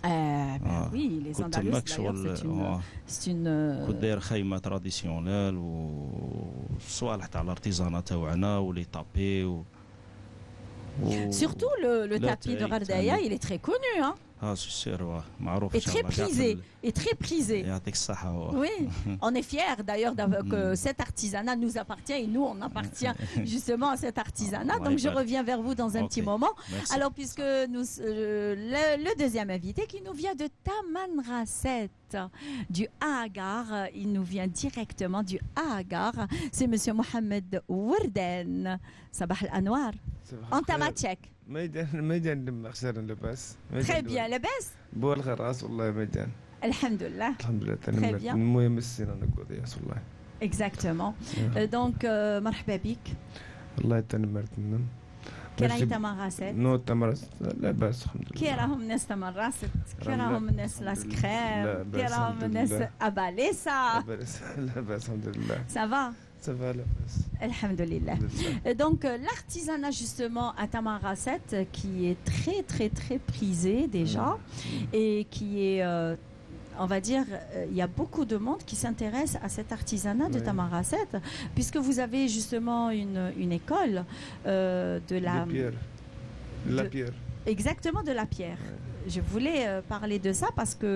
[SPEAKER 1] bah oui les
[SPEAKER 4] كنت
[SPEAKER 1] Andalous
[SPEAKER 4] تماك
[SPEAKER 1] d'ailleurs
[SPEAKER 4] شغل
[SPEAKER 1] c'est une
[SPEAKER 4] كنت داير خيمه تراديسيونيل وصوالح تاع الارتيزانا تاعنا ولي طابي
[SPEAKER 1] surtout le
[SPEAKER 4] لا
[SPEAKER 1] tapis de
[SPEAKER 4] تعيد
[SPEAKER 1] Gardaya
[SPEAKER 4] ثاني.
[SPEAKER 1] il est très connu hein
[SPEAKER 4] سي سير معروف
[SPEAKER 1] et
[SPEAKER 4] ان شاء
[SPEAKER 1] très
[SPEAKER 4] الله كاع
[SPEAKER 1] prisé et très prisé
[SPEAKER 4] يعطيك الصحه
[SPEAKER 1] oui on est fiers d'ailleurs que cet artisanat nous appartient et nous on appartient justement à cet artisanat donc je reviens vers vous dans un
[SPEAKER 4] Ok.
[SPEAKER 1] petit moment
[SPEAKER 4] Merci.
[SPEAKER 1] alors puisque nous le deuxième invité qui nous vient de Tamanrasset du Agar il nous vient directement du Agar c'est monsieur Mohamed Warden Sabah al-Anwar en tamatchek
[SPEAKER 5] ميدان خسرنا لباس
[SPEAKER 1] très bien لاباس
[SPEAKER 5] بول خراس والله ميدان
[SPEAKER 1] الحمد لله
[SPEAKER 5] الحمد لله
[SPEAKER 1] Très bien.
[SPEAKER 5] المهم السنة نقول يا والله
[SPEAKER 1] exactement donc مرحبا بك
[SPEAKER 5] والله تنمرت منهم
[SPEAKER 1] كي راهي تمارست
[SPEAKER 5] نو تمرت لا باس الحمد لله
[SPEAKER 1] كي راهم الناس تمارست كي
[SPEAKER 5] لا،
[SPEAKER 1] راهم الناس
[SPEAKER 5] الحمد
[SPEAKER 1] لاس
[SPEAKER 5] لله.
[SPEAKER 1] كريم
[SPEAKER 5] لا،
[SPEAKER 1] كي
[SPEAKER 5] بس
[SPEAKER 1] راهم
[SPEAKER 5] الحمد
[SPEAKER 1] الناس
[SPEAKER 5] لله.
[SPEAKER 1] اباليسا
[SPEAKER 5] لا باس الحمد لله
[SPEAKER 1] سافا
[SPEAKER 5] سافا لا باس
[SPEAKER 1] الحمد لله donc l'artisanat justement à Tamanrasset qui est très très très prisé déjà et qui est on va dire, il y a beaucoup de monde qui s'intéresse à cet artisanat de
[SPEAKER 5] Ouais.
[SPEAKER 1] Tamanrasset, puisque vous avez justement une école de la...
[SPEAKER 5] لا
[SPEAKER 1] de-
[SPEAKER 5] بيير
[SPEAKER 1] Exactement, de la pierre. Je voulais parler de ça parce que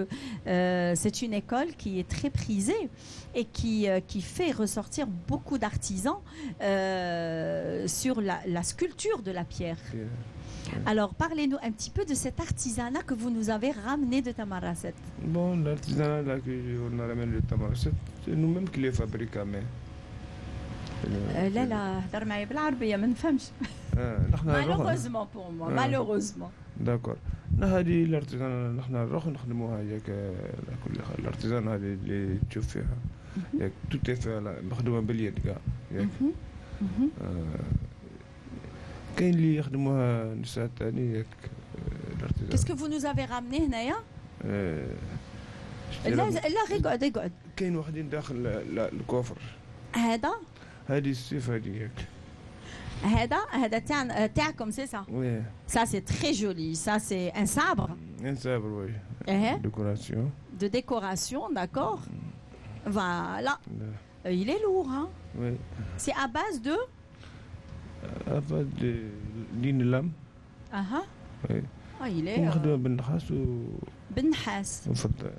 [SPEAKER 1] c'est une école qui est très prisée et qui fait ressortir beaucoup d'artisans sur la sculpture de la pierre. Alors, parlez-nous un petit peu de cet artisanat que vous nous avez ramené de Tamanrasset.
[SPEAKER 5] Bon, l'artisanat là que on a ramené de Tamanrasset, c'est nous-mêmes qui les fabriquons. Mais
[SPEAKER 1] لا لا هضر معايا بالعربية ما نفهمش.
[SPEAKER 5] نحن
[SPEAKER 1] Malheureusement pour moi, malheureusement.
[SPEAKER 5] داكور هذه الارتيزان نحن نروح نخدموها ياك كل الارتيزان هذه اللي تشوف فيها ياك توت فيها مخدومه باليد كاع ياك كاين اللي يخدموها نساء ثاني ياك الارتيزان
[SPEAKER 1] Qu'est-ce que vous nous avez ramené هنايا؟ لا لا اقعد
[SPEAKER 5] كاين وحدين داخل الكوفر
[SPEAKER 1] هذا
[SPEAKER 5] هذه السيف هذه ياك
[SPEAKER 1] هذا تاعكم سي سا
[SPEAKER 5] وي
[SPEAKER 1] ça c'est très joli ça c'est un sabre
[SPEAKER 5] انسابر وي
[SPEAKER 1] eh,
[SPEAKER 5] ديكوراسيون
[SPEAKER 1] de décoration d'accord voilà il est lourd hein
[SPEAKER 5] وي
[SPEAKER 1] c'est à base de
[SPEAKER 5] هذا دين اللام
[SPEAKER 1] aha
[SPEAKER 5] وي
[SPEAKER 1] il est
[SPEAKER 5] مخدومه بالنحاس
[SPEAKER 1] بالنحاس
[SPEAKER 5] وفضه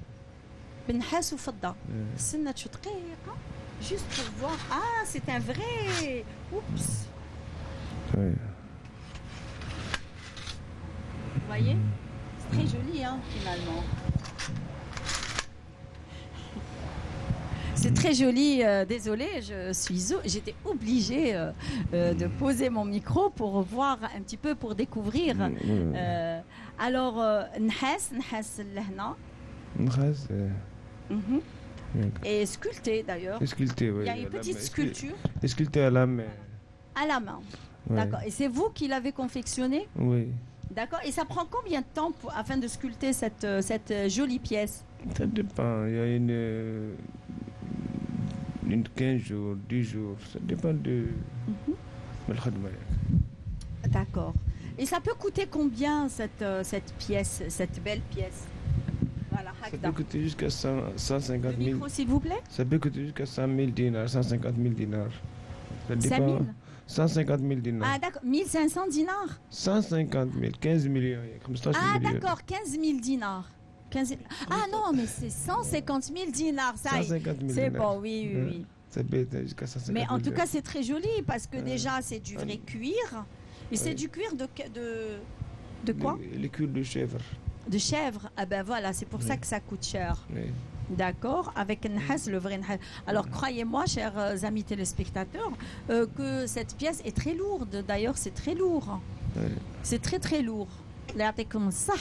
[SPEAKER 1] بالنحاس وفضه استنى شو دقيقه juste pour voir ah c'est un vrai oups
[SPEAKER 5] وي
[SPEAKER 1] vous voyez c'est très joli hein finalement c'est très joli désolée j'étais obligée de poser mon micro pour voir un petit peu pour découvrir alors نحاس لهنا
[SPEAKER 5] نخاس
[SPEAKER 1] et sculpté d'ailleurs
[SPEAKER 5] Sculpté, oui.
[SPEAKER 1] il y a une petite sculpture
[SPEAKER 5] Sculpté à la main.
[SPEAKER 1] à la main
[SPEAKER 5] Ouais.
[SPEAKER 1] d'accord et c'est vous qui l'avez confectionné
[SPEAKER 5] Oui.
[SPEAKER 1] d'accord et ça prend combien de temps afin de sculpter cette jolie pièce
[SPEAKER 5] Ça dépend. Il y a une 15 jours, 10 jours. Ça dépend de.
[SPEAKER 1] D'accord. Et ça peut coûter combien cette pièce, cette belle pièce? Voilà,
[SPEAKER 5] Ça peut coûter jusqu'à 150
[SPEAKER 1] Le
[SPEAKER 5] 000.
[SPEAKER 1] micro, s'il vous plaît.
[SPEAKER 5] Ça peut coûter jusqu'à 100 000 dinars, 150 000 dinars. Ça
[SPEAKER 1] 5 000.
[SPEAKER 5] 150 000 dinars.
[SPEAKER 1] Ah, d'accord. 1500 dinars.
[SPEAKER 5] 150 000 15 millions ياك 15
[SPEAKER 1] Ah,
[SPEAKER 5] مليون.
[SPEAKER 1] d'accord. 15 000 dinars. 15... Ah, non, mais c'est 150 000 dinars. Ça y est.
[SPEAKER 5] 150 000
[SPEAKER 1] C'est
[SPEAKER 5] dinars.
[SPEAKER 1] bon, oui, oui, oui.
[SPEAKER 5] Ça peut être jusqu'à 150
[SPEAKER 1] Mais en
[SPEAKER 5] 000
[SPEAKER 1] tout cas, c'est très joli parce que déjà, c'est du vrai
[SPEAKER 5] Ouais.
[SPEAKER 1] cuir. Et c'est
[SPEAKER 5] Ouais.
[SPEAKER 1] du cuir de quoi?
[SPEAKER 5] Les cuirs de chèvre.
[SPEAKER 1] De chèvre. Ah ben voilà, c'est pour ça
[SPEAKER 5] Oui.
[SPEAKER 1] que ça coûte cher.
[SPEAKER 5] Oui.
[SPEAKER 1] D'accord, avec Nhas, le vrai Nhas. Alors croyez-moi, chers amis téléspectateurs, que cette pièce est très lourde. D'ailleurs, c'est très lourd.
[SPEAKER 5] Ouais.
[SPEAKER 1] C'est très très lourd. Là, avec comme ça.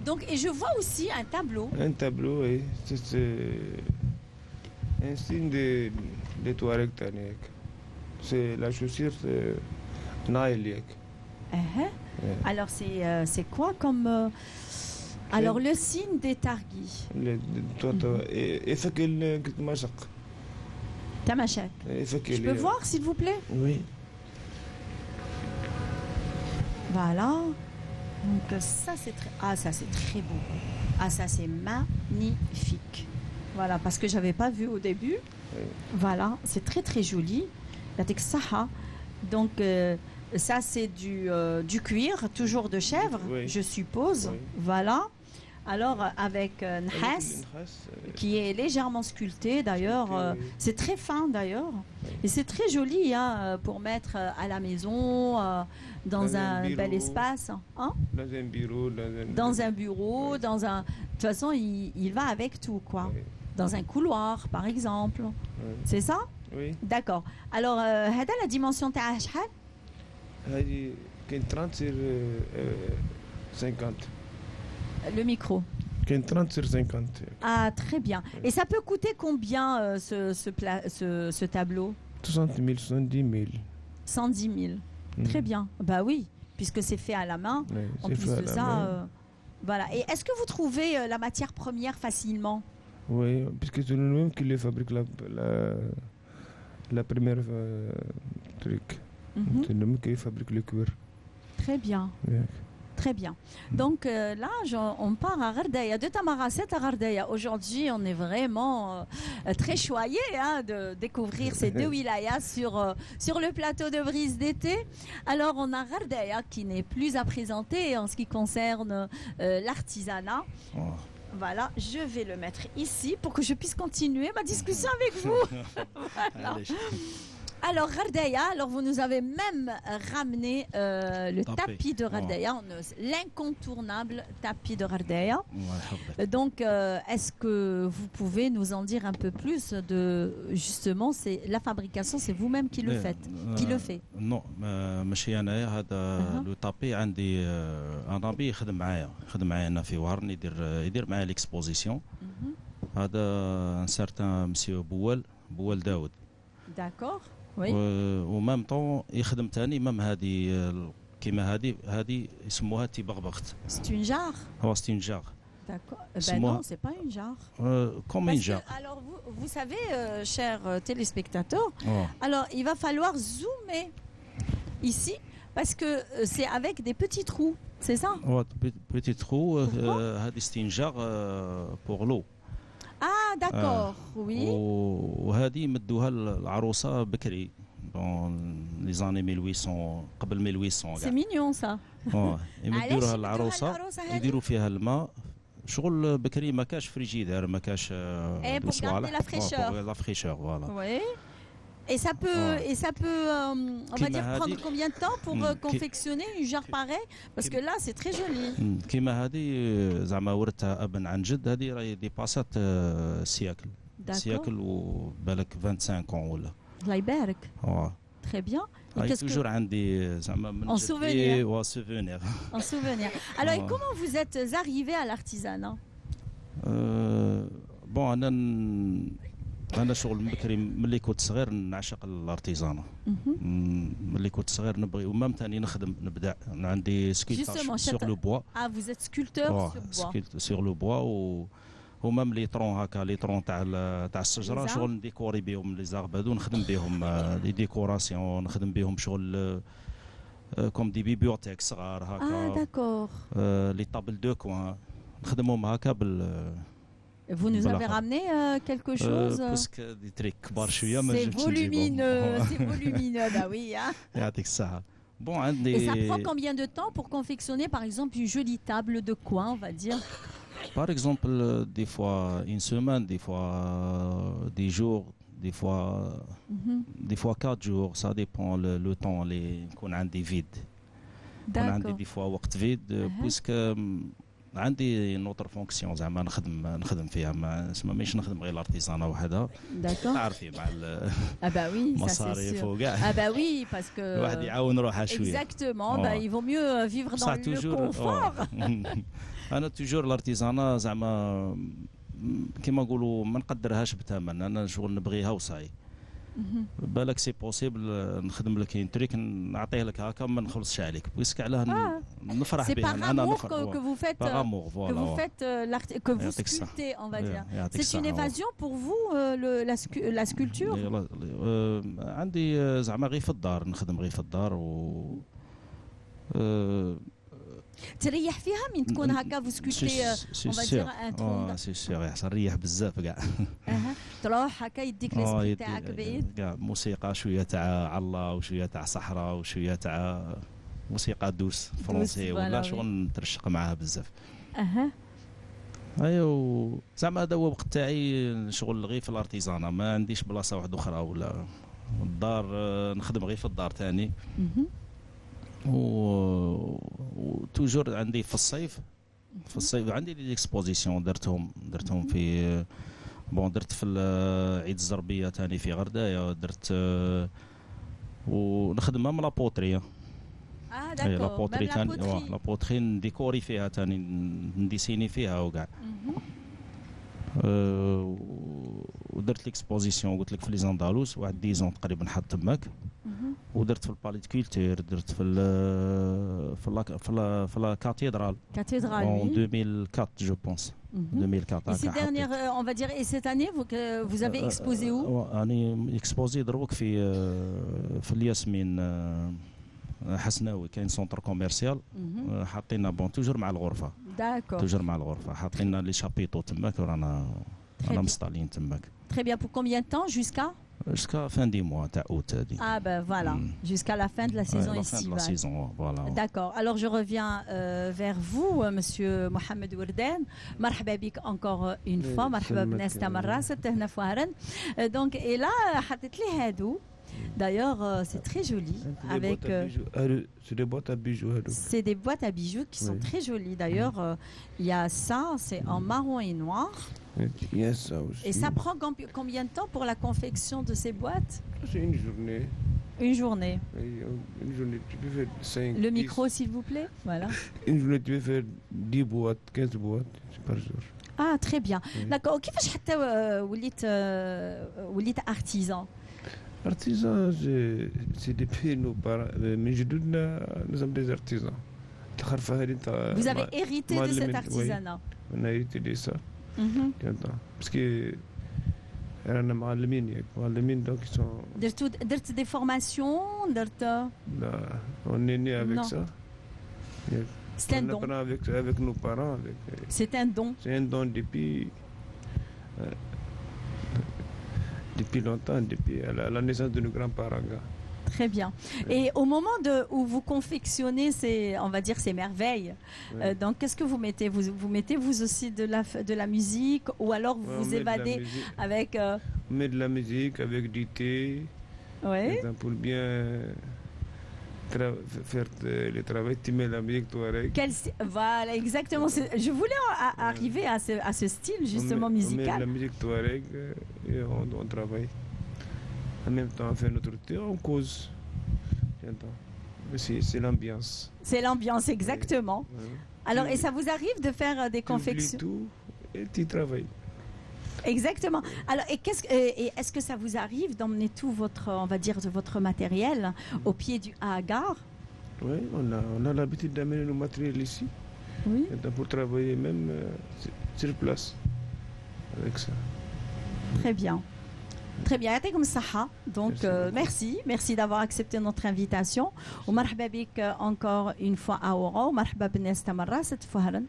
[SPEAKER 1] Donc, et je vois aussi un tableau.
[SPEAKER 5] Un tableau, oui. C'est un signe des Touaregs Taniek. C'est la chaussure Naïl ياك.
[SPEAKER 1] Uh-huh.
[SPEAKER 5] Ouais.
[SPEAKER 1] Alors, c'est quoi comme. Alors, le signe des Targis.
[SPEAKER 5] يفك المشق.
[SPEAKER 1] Tamachet.
[SPEAKER 5] يفك
[SPEAKER 1] Je peux voir, s'il vous plaît?
[SPEAKER 5] Oui.
[SPEAKER 1] Voilà. Donc ça c'est très ça c'est très beau. Ah ça c'est magnifique. Voilà parce que j'avais pas vu au début.
[SPEAKER 5] Oui.
[SPEAKER 1] Voilà, c'est très très joli. La Texaha. Donc ça c'est du cuir, toujours de chèvre,
[SPEAKER 5] Oui.
[SPEAKER 1] je suppose.
[SPEAKER 5] Oui.
[SPEAKER 1] Voilà. Alors avec Nhas qui est légèrement sculpté d'ailleurs.
[SPEAKER 5] Sculpté, oui.
[SPEAKER 1] C'est très fin d'ailleurs.
[SPEAKER 5] Oui.
[SPEAKER 1] Et c'est très joli hein, pour mettre à la maison, dans
[SPEAKER 5] Dans un
[SPEAKER 1] un bel
[SPEAKER 5] bureau.
[SPEAKER 1] espace. Hein,
[SPEAKER 5] Dans un bureau,
[SPEAKER 1] dans un bureau,
[SPEAKER 5] Oui.
[SPEAKER 1] dans un... De toute façon, il va avec tout, quoi.
[SPEAKER 5] Oui.
[SPEAKER 1] Dans un couloir, par exemple.
[SPEAKER 5] Oui.
[SPEAKER 1] C'est ça?
[SPEAKER 5] Oui.
[SPEAKER 1] D'accord. Alors, هذا la dimension تاعها شحال؟
[SPEAKER 5] هذه كاين 30 sur 50.
[SPEAKER 1] Le micro.
[SPEAKER 5] كاين 30 sur 50.
[SPEAKER 1] Ah, très bien. Et ça peut coûter combien ce tableau?
[SPEAKER 5] 60 000, 70 000.
[SPEAKER 1] 110 000. Très bien. Bah oui, puisque c'est fait à la main.
[SPEAKER 5] Oui,
[SPEAKER 1] En
[SPEAKER 5] c'est
[SPEAKER 1] plus
[SPEAKER 5] fait à
[SPEAKER 1] de
[SPEAKER 5] la
[SPEAKER 1] ça,
[SPEAKER 5] main.
[SPEAKER 1] voilà. Et est-ce que vous trouvez la matière première facilement?
[SPEAKER 5] Oui, puisque c'est nous-mêmes qui les fabrique la première truc.
[SPEAKER 1] Mhm.
[SPEAKER 5] C'est nous-mêmes qui fabrique le cuir.
[SPEAKER 1] Très bien.
[SPEAKER 5] Oui.
[SPEAKER 1] Très bien. Donc là, on part à Ghardaya, de Tamarasset à Ghardaya. Aujourd'hui, on est vraiment très choyés hein, de découvrir ces deux wilayas sur le plateau de Brise d'été. Alors, on a Ghardaya qui n'est plus à présenter en ce qui concerne l'artisanat.
[SPEAKER 4] Oh.
[SPEAKER 1] Voilà, je vais le mettre ici pour que je puisse continuer ma discussion avec vous. Voilà.
[SPEAKER 4] علاش؟
[SPEAKER 1] Alors, Ghardaya, alors vous nous avez même ramené le
[SPEAKER 4] Tapis.
[SPEAKER 1] tapis de Ghardaya, l'incontournable tapis de Ghardaya.
[SPEAKER 4] الله يحفظك.
[SPEAKER 1] Donc, est-ce que vous pouvez nous en dire un peu plus de justement, c'est la fabrication, c'est vous-même qui le faites, qui le fait.
[SPEAKER 4] نو ماشي انايا هذا
[SPEAKER 1] أها.
[SPEAKER 4] لو طابي عندي انا بي يخدم معايا انا في وهران يدير معايا ليكسبوزيسيون
[SPEAKER 1] Mhm.
[SPEAKER 4] هذا ان سارتان مسيو بوال داود
[SPEAKER 1] D'accord. Oui.
[SPEAKER 4] ومام طون يخدم ثاني مام هذه كيما هذه يسموها تيبغبغت
[SPEAKER 1] C'est une jarre.
[SPEAKER 4] هو ستين جاغ
[SPEAKER 1] D'accord.
[SPEAKER 4] C'est
[SPEAKER 1] Ben
[SPEAKER 4] moi.
[SPEAKER 1] non, c'est pas une jarre.
[SPEAKER 4] كوم
[SPEAKER 1] Parce
[SPEAKER 4] ان
[SPEAKER 1] que,
[SPEAKER 4] جاغ
[SPEAKER 1] alors, vous savez, chers téléspectateurs,
[SPEAKER 4] Oh.
[SPEAKER 1] alors il va falloir zoomer ici parce que c'est avec des petits trous, c'est ça?
[SPEAKER 4] هو بيتي ترو
[SPEAKER 1] Pourquoi
[SPEAKER 4] هذه ستين جاغ بوغ لو
[SPEAKER 1] Ah, d'accord. Oui.
[SPEAKER 4] وهذه مدوها العروسه بكري دون لي زاني 1800 قبل 1800
[SPEAKER 1] C'est
[SPEAKER 4] كاع
[SPEAKER 1] mignon ça.
[SPEAKER 4] يمدوها
[SPEAKER 1] علاش يمدوها
[SPEAKER 4] العروسه
[SPEAKER 1] العروسة هذه؟
[SPEAKER 4] يديروا فيها الماء شغل بكري ما كاش فريجيدير ما كاش
[SPEAKER 1] pour garder la fraîcheur.
[SPEAKER 4] لا فريشور فوالا
[SPEAKER 1] Oui. Et ça peut,
[SPEAKER 4] Ouais.
[SPEAKER 1] on va
[SPEAKER 4] Kima
[SPEAKER 1] dire, prendre
[SPEAKER 4] hadi-
[SPEAKER 1] combien de temps pour confectionner une jarre pareille? Parce que là, c'est très joli.
[SPEAKER 4] كيما هذه زعما ورثها ابن عن جد هذه راهي ديباسات سياكل
[SPEAKER 1] D'accord.
[SPEAKER 4] سياكل وبالك 25 كون ولا
[SPEAKER 1] Allah يبارك. Très bien. Et
[SPEAKER 4] هاي
[SPEAKER 1] qu'est-ce que...
[SPEAKER 4] توجور عندي زعما من
[SPEAKER 1] En
[SPEAKER 4] جدي
[SPEAKER 1] souvenir.
[SPEAKER 4] وسوفونير
[SPEAKER 1] En souvenir. Alors, et
[SPEAKER 4] Ouais.
[SPEAKER 1] comment vous êtes arrivé à l'artisanat?
[SPEAKER 4] بون انا شغل بكري ملي كنت صغير نعشق الارتيزانا
[SPEAKER 1] Mhm.
[SPEAKER 4] ملي كنت صغير نبغي ومام ثاني نخدم نبدع انا عندي
[SPEAKER 1] Justement,
[SPEAKER 4] سكيلتاج سور
[SPEAKER 1] cette-
[SPEAKER 4] لو بوا
[SPEAKER 1] Ah, vous êtes sculpteur sur bois.
[SPEAKER 4] سور لو بوا ومام لي طرون هكا لي طرون تاع الشجره
[SPEAKER 1] Les
[SPEAKER 4] شغل نديكوري بهم لي زارب هذو نخدم بهم لي ديكوراسيون نخدم بهم شغل كوم دي بيبيوتيك صغار
[SPEAKER 1] Ah,
[SPEAKER 4] هكا
[SPEAKER 1] d'accord.
[SPEAKER 4] لي طابل دو كوان نخدمهم هكا
[SPEAKER 1] Vous nous avez
[SPEAKER 4] بالآخر.
[SPEAKER 1] ramené quelque chose
[SPEAKER 4] بوسك دي تريك كبار شويه ما
[SPEAKER 1] C'est
[SPEAKER 4] جبتش نجيبهم.
[SPEAKER 1] volumineux, c'est volumineux, bah oui. Hein.
[SPEAKER 4] يعطيك الصحه. بون
[SPEAKER 1] Et
[SPEAKER 4] عندي
[SPEAKER 1] ça prend combien de temps pour confectionner, par exemple, une jolie table de coin, on va dire?
[SPEAKER 4] par exemple des fois une semaine, des fois des jours, des fois 4 jours, ça dépend le temps اللي نكون عندي vide. يكون عندي
[SPEAKER 1] D'accord.
[SPEAKER 4] دي فوا وقت فيد بويسك عندي نوتر فونكسيون زعما نخدم فيها ماشي نخدم غير الارتيزانا وحدها.
[SPEAKER 1] D'accord.
[SPEAKER 4] تعرفي مع
[SPEAKER 1] Ah bah oui, ça c'est
[SPEAKER 4] المصاريف
[SPEAKER 1] sûr.
[SPEAKER 4] وكاع
[SPEAKER 1] Ah bah oui, parce que...
[SPEAKER 4] الواحد يعاون روحه شويه.
[SPEAKER 1] Exactement,
[SPEAKER 4] Ouais.
[SPEAKER 1] bah, il vaut mieux vivre dans
[SPEAKER 4] بصح
[SPEAKER 1] le
[SPEAKER 4] توجور
[SPEAKER 1] confort.
[SPEAKER 4] انا توجور الارتيزانا زعما كيما نقولوا ما نقدرهاش بثمن، انا شغل نبغيها وصاي. بالك سي بوسيبل نخدم لك ان تريك نعطيه لك هكا ما نخلصش عليك بويسك علاه نفرح
[SPEAKER 1] C'est
[SPEAKER 4] بها
[SPEAKER 1] par
[SPEAKER 4] انا
[SPEAKER 1] amour
[SPEAKER 4] نفرح
[SPEAKER 1] que vous faites,
[SPEAKER 4] par amour
[SPEAKER 1] que vous
[SPEAKER 4] voilà
[SPEAKER 1] faites que vous
[SPEAKER 4] يعطيك الصحة.
[SPEAKER 1] sculptez, on va dire.
[SPEAKER 4] يعطيك
[SPEAKER 1] C'est une
[SPEAKER 4] الصحة.
[SPEAKER 1] évasion pour vous, la sculpture?
[SPEAKER 4] عندي زعما غير في الدار نخدم غير في الدار و
[SPEAKER 1] تريح فيها من تكون هكا vous sculptez, on va dire un tronc.
[SPEAKER 4] سي سيغ يحصل ريح بزاف كاع.
[SPEAKER 1] تروح هكا يديك الاسبري تاعك بعيد.
[SPEAKER 4] كاع موسيقى شويه تاع الله وشويه تاع صحراء وشويه تاع موسيقى دوس فرونسي ولا
[SPEAKER 1] voilà,
[SPEAKER 4] شغل نترشق معاها بزاف.
[SPEAKER 1] اها
[SPEAKER 4] ايوا زعما هذا هو الوقت تاعي شغل غير في الارتيزانا، ما عنديش بلاصه واحده اخرى ولا الدار نخدم غير في الدار تاني. وتوجور عندي في الصيف عندي لي اكسبوزيسيون درتهم في بون درت في عيد الزربيه تاني في غردايه درت ونخدم من لابوتري.
[SPEAKER 1] اه
[SPEAKER 4] اي
[SPEAKER 1] داكور
[SPEAKER 4] لابوتري
[SPEAKER 1] même la
[SPEAKER 4] تاني
[SPEAKER 1] poterie.
[SPEAKER 4] لابوتري نديكوري فيها تاني نديسيني فيها وكاع. ودرت ليكسبوزيسيون قلت لك في لي زاندالوس واحد 10 تقريبا حط تماك. ودرت في الباليت كولتور درت في لا كاتيدرال
[SPEAKER 1] Cathédrale,
[SPEAKER 4] en
[SPEAKER 1] oui.
[SPEAKER 4] 2004 je pense. 2004
[SPEAKER 1] Et ces dernières, on va dire, et cette année, vous avez exposé où?
[SPEAKER 4] راني اكسبوزي دروك في الياسمين حسناوي كاين سونتر كوميرسيال حاطينا بون توجور مع الغرفه
[SPEAKER 1] D'accord.
[SPEAKER 4] حاطينا لي شابيطو تماك ورانا
[SPEAKER 1] bien.
[SPEAKER 4] مستالين تماك
[SPEAKER 1] Très bien. Pour combien de temps? Jusqu'à?
[SPEAKER 4] jusqu'à fin du mois تاع اوت هادي.
[SPEAKER 1] Ah ben voilà, jusqu'à la fin de la saison
[SPEAKER 4] la fin de la
[SPEAKER 1] estivale.
[SPEAKER 4] saison voilà.
[SPEAKER 1] D'accord. Alors je reviens vers vous, Monsieur Mohamed Ourdan. مرحبا بك encore une fois. مرحبا بناس تمرة ستهنا فهرا. Donc et là حطيت لي هادو. D'ailleurs, c'est très joli. Avec,
[SPEAKER 5] c'est des boîtes à bijoux.
[SPEAKER 1] c'est des boîtes à bijoux qui sont très jolies. D'ailleurs, il y a ça, c'est en marron et noir.
[SPEAKER 5] Il y a ça aussi.
[SPEAKER 1] Et ça prend combien de temps pour la confection de ces boîtes?
[SPEAKER 5] C'est une journée.
[SPEAKER 1] Une journée.
[SPEAKER 5] Une journée, tu peux faire 5.
[SPEAKER 1] Le micro, s'il vous plaît. Voilà.
[SPEAKER 5] Une journée, tu peux faire 10 boîtes, 15 boîtes par jour.
[SPEAKER 1] Ah, très bien. D'accord. كيفاش حتى وليت artisan?
[SPEAKER 5] Artisan, c'est depuis nos parents. Mais je doute, nous sommes des artisans.
[SPEAKER 1] Vous avez hérité de cet artisanat.
[SPEAKER 5] Oui, on a hérité de ça. Parce que انا معلمين donc ils sont
[SPEAKER 1] درت des formations,
[SPEAKER 5] là, on est né avec
[SPEAKER 1] Non.
[SPEAKER 5] ça.
[SPEAKER 1] C'est un
[SPEAKER 5] On
[SPEAKER 1] don.
[SPEAKER 5] apprend avec nos parents.
[SPEAKER 1] C'est un don.
[SPEAKER 5] C'est un don depuis longtemps, depuis la naissance de nos grands-parents.
[SPEAKER 1] Très bien. Et au moment où vous confectionnez on va dire ces merveilles, donc qu'est-ce que vous mettez? Vous mettez vous aussi de la musique ou alors vous vous évadez avec
[SPEAKER 5] On met de la musique avec du thé.
[SPEAKER 1] Ouais.
[SPEAKER 5] Pour bien faire le travail, tu mets la musique touareg.
[SPEAKER 1] Voilà, exactement. Je voulais arriver à ce style justement musical.
[SPEAKER 5] On met la musique touareg et on travaille. En même temps, on fait notre thé, on cause. C'est l'ambiance.
[SPEAKER 1] C'est l'ambiance, exactement.
[SPEAKER 5] Ouais.
[SPEAKER 1] Alors, et ça vous arrive de faire des confections?
[SPEAKER 5] Tout et tu travailles.
[SPEAKER 1] Exactement. Alors, est-ce que ça vous arrive d'emmener tout votre matériel au pied du hangar?
[SPEAKER 5] Oui, on a l'habitude d'amener nos matériels ici.
[SPEAKER 1] Oui.
[SPEAKER 5] Pour travailler même sur place avec ça.
[SPEAKER 1] Très bien. Très bien, يعطيكم الصحة. Donc merci d'avoir accepté notre invitation. ومرحبا بك encore une fois à Oran. ومرحبا بالناس تاع مراسة في وهران.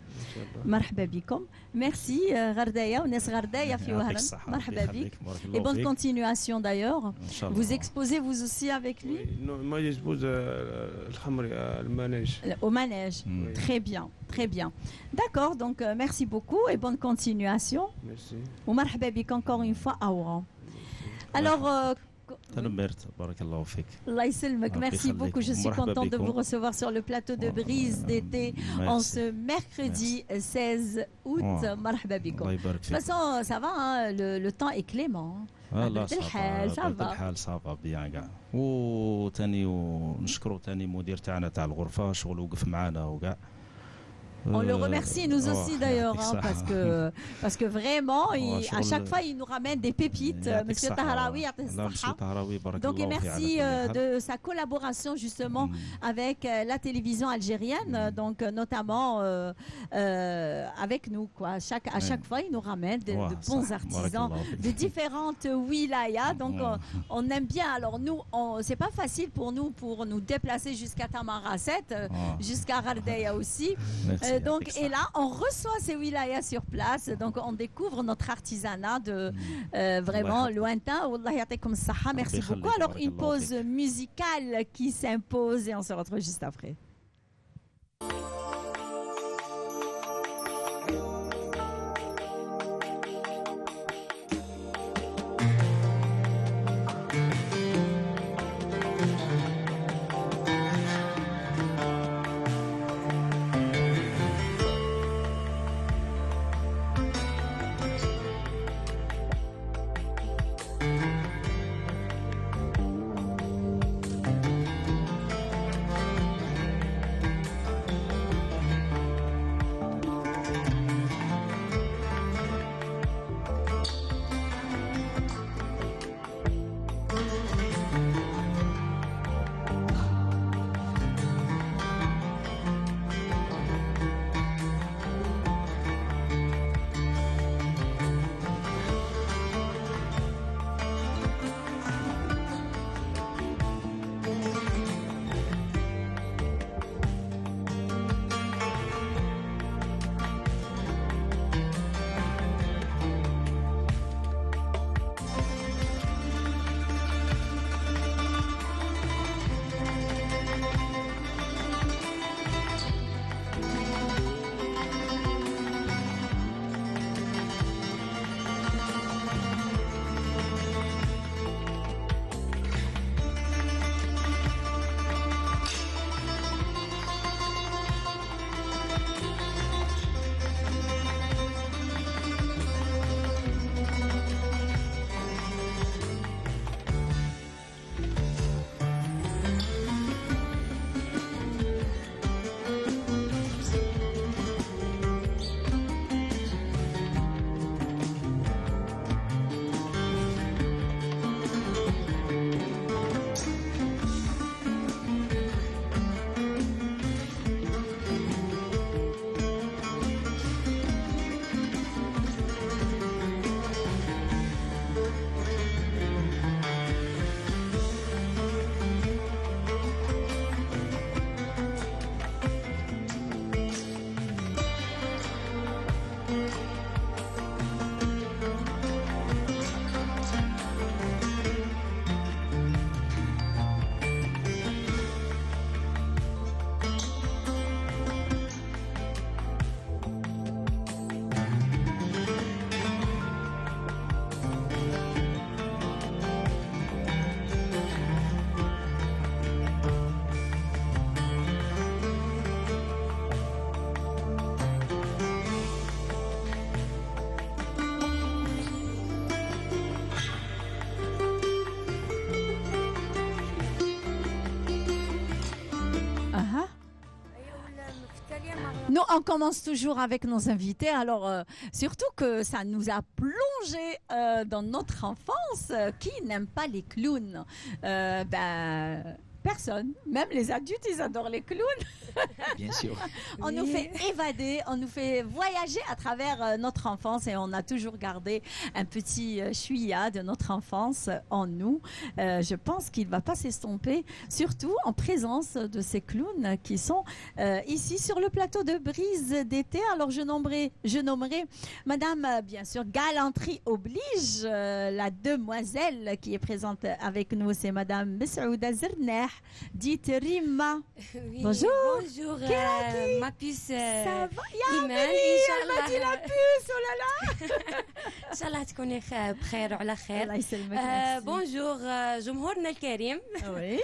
[SPEAKER 1] مرحبا بكم. Merci غرداية وناس غرداية في وهران. مرحبا بك. Et bonne continuation d'ailleurs. Vous exposez vous aussi avec lui?
[SPEAKER 5] Moi j'expose الخمري المانيج.
[SPEAKER 1] Au manège. Très bien, très bien. D'accord, donc merci beaucoup et bonne continuation.
[SPEAKER 5] Merci.
[SPEAKER 1] ومرحبا بك encore une fois à Oran. Alors
[SPEAKER 4] تنمرت بارك الله فيك.
[SPEAKER 1] Allah يسلمك. Merci beaucoup. Je suis contente de vous recevoir sur le plateau de Brise d'été en ce mercredi 16 août. مرحبا بكم.
[SPEAKER 4] الله يبارك
[SPEAKER 1] De toute
[SPEAKER 4] فيك.
[SPEAKER 1] façon, ça va, hein, le temps est clément.
[SPEAKER 4] لا
[SPEAKER 1] بالحال ça va.
[SPEAKER 4] الحال صافا بيان كاع. وثاني ونشكروا ثاني مدير تاعنا تاع الغرفه شغل وقف معنا وكاع.
[SPEAKER 1] On le remercie nous aussi d'ailleurs, hein, parce que vraiment, à chaque fois, il nous ramène des pépites. Monsieur Tahraoui, donc et merci de sa collaboration justement avec la télévision algérienne, donc notamment avec nous, quoi. À chaque fois, il nous ramène de bons artisans de différentes wilayas. Donc on aime bien. Alors nous, c'est pas facile pour nous déplacer jusqu'à Tamanrasset, jusqu'à Ghardaïa aussi. Donc, et là, on reçoit ces wilayas sur place. Donc, on découvre notre artisanat de vraiment lointain. Wallah ya'taykoum as-saha. Merci beaucoup. Alors, une pause musicale qui s'impose et on se retrouve juste après. Nous, on commence toujours avec nos invités. Alors, surtout que ça nous a plongé dans notre enfance. Qui n'aime pas les clowns? Personne. Même les adultes, ils adorent les clowns.
[SPEAKER 6] Bien sûr.
[SPEAKER 1] On nous fait évader, on nous fait voyager à travers notre enfance et on a toujours gardé un petit chouïa de notre enfance en nous. Je pense qu'il ne va pas s'estomper, surtout en présence de ces clowns qui sont ici sur le plateau de Brise d'été. Alors je nommerai Madame, bien sûr, galanterie oblige, la demoiselle qui est présente avec nous, c'est Madame Mesouda Zerneh, dite Rima.
[SPEAKER 7] Oui,
[SPEAKER 1] Bonjour.
[SPEAKER 7] Bonjour, ma puce.
[SPEAKER 1] Ça va?
[SPEAKER 7] إيمان
[SPEAKER 1] Elle m'a dit la puce, oh là là.
[SPEAKER 7] إن شاء الله تكوني بخير وعلى خير.
[SPEAKER 1] الله يسلمك. merci.
[SPEAKER 7] بونجور جمهورنا الكريم.
[SPEAKER 1] Oui,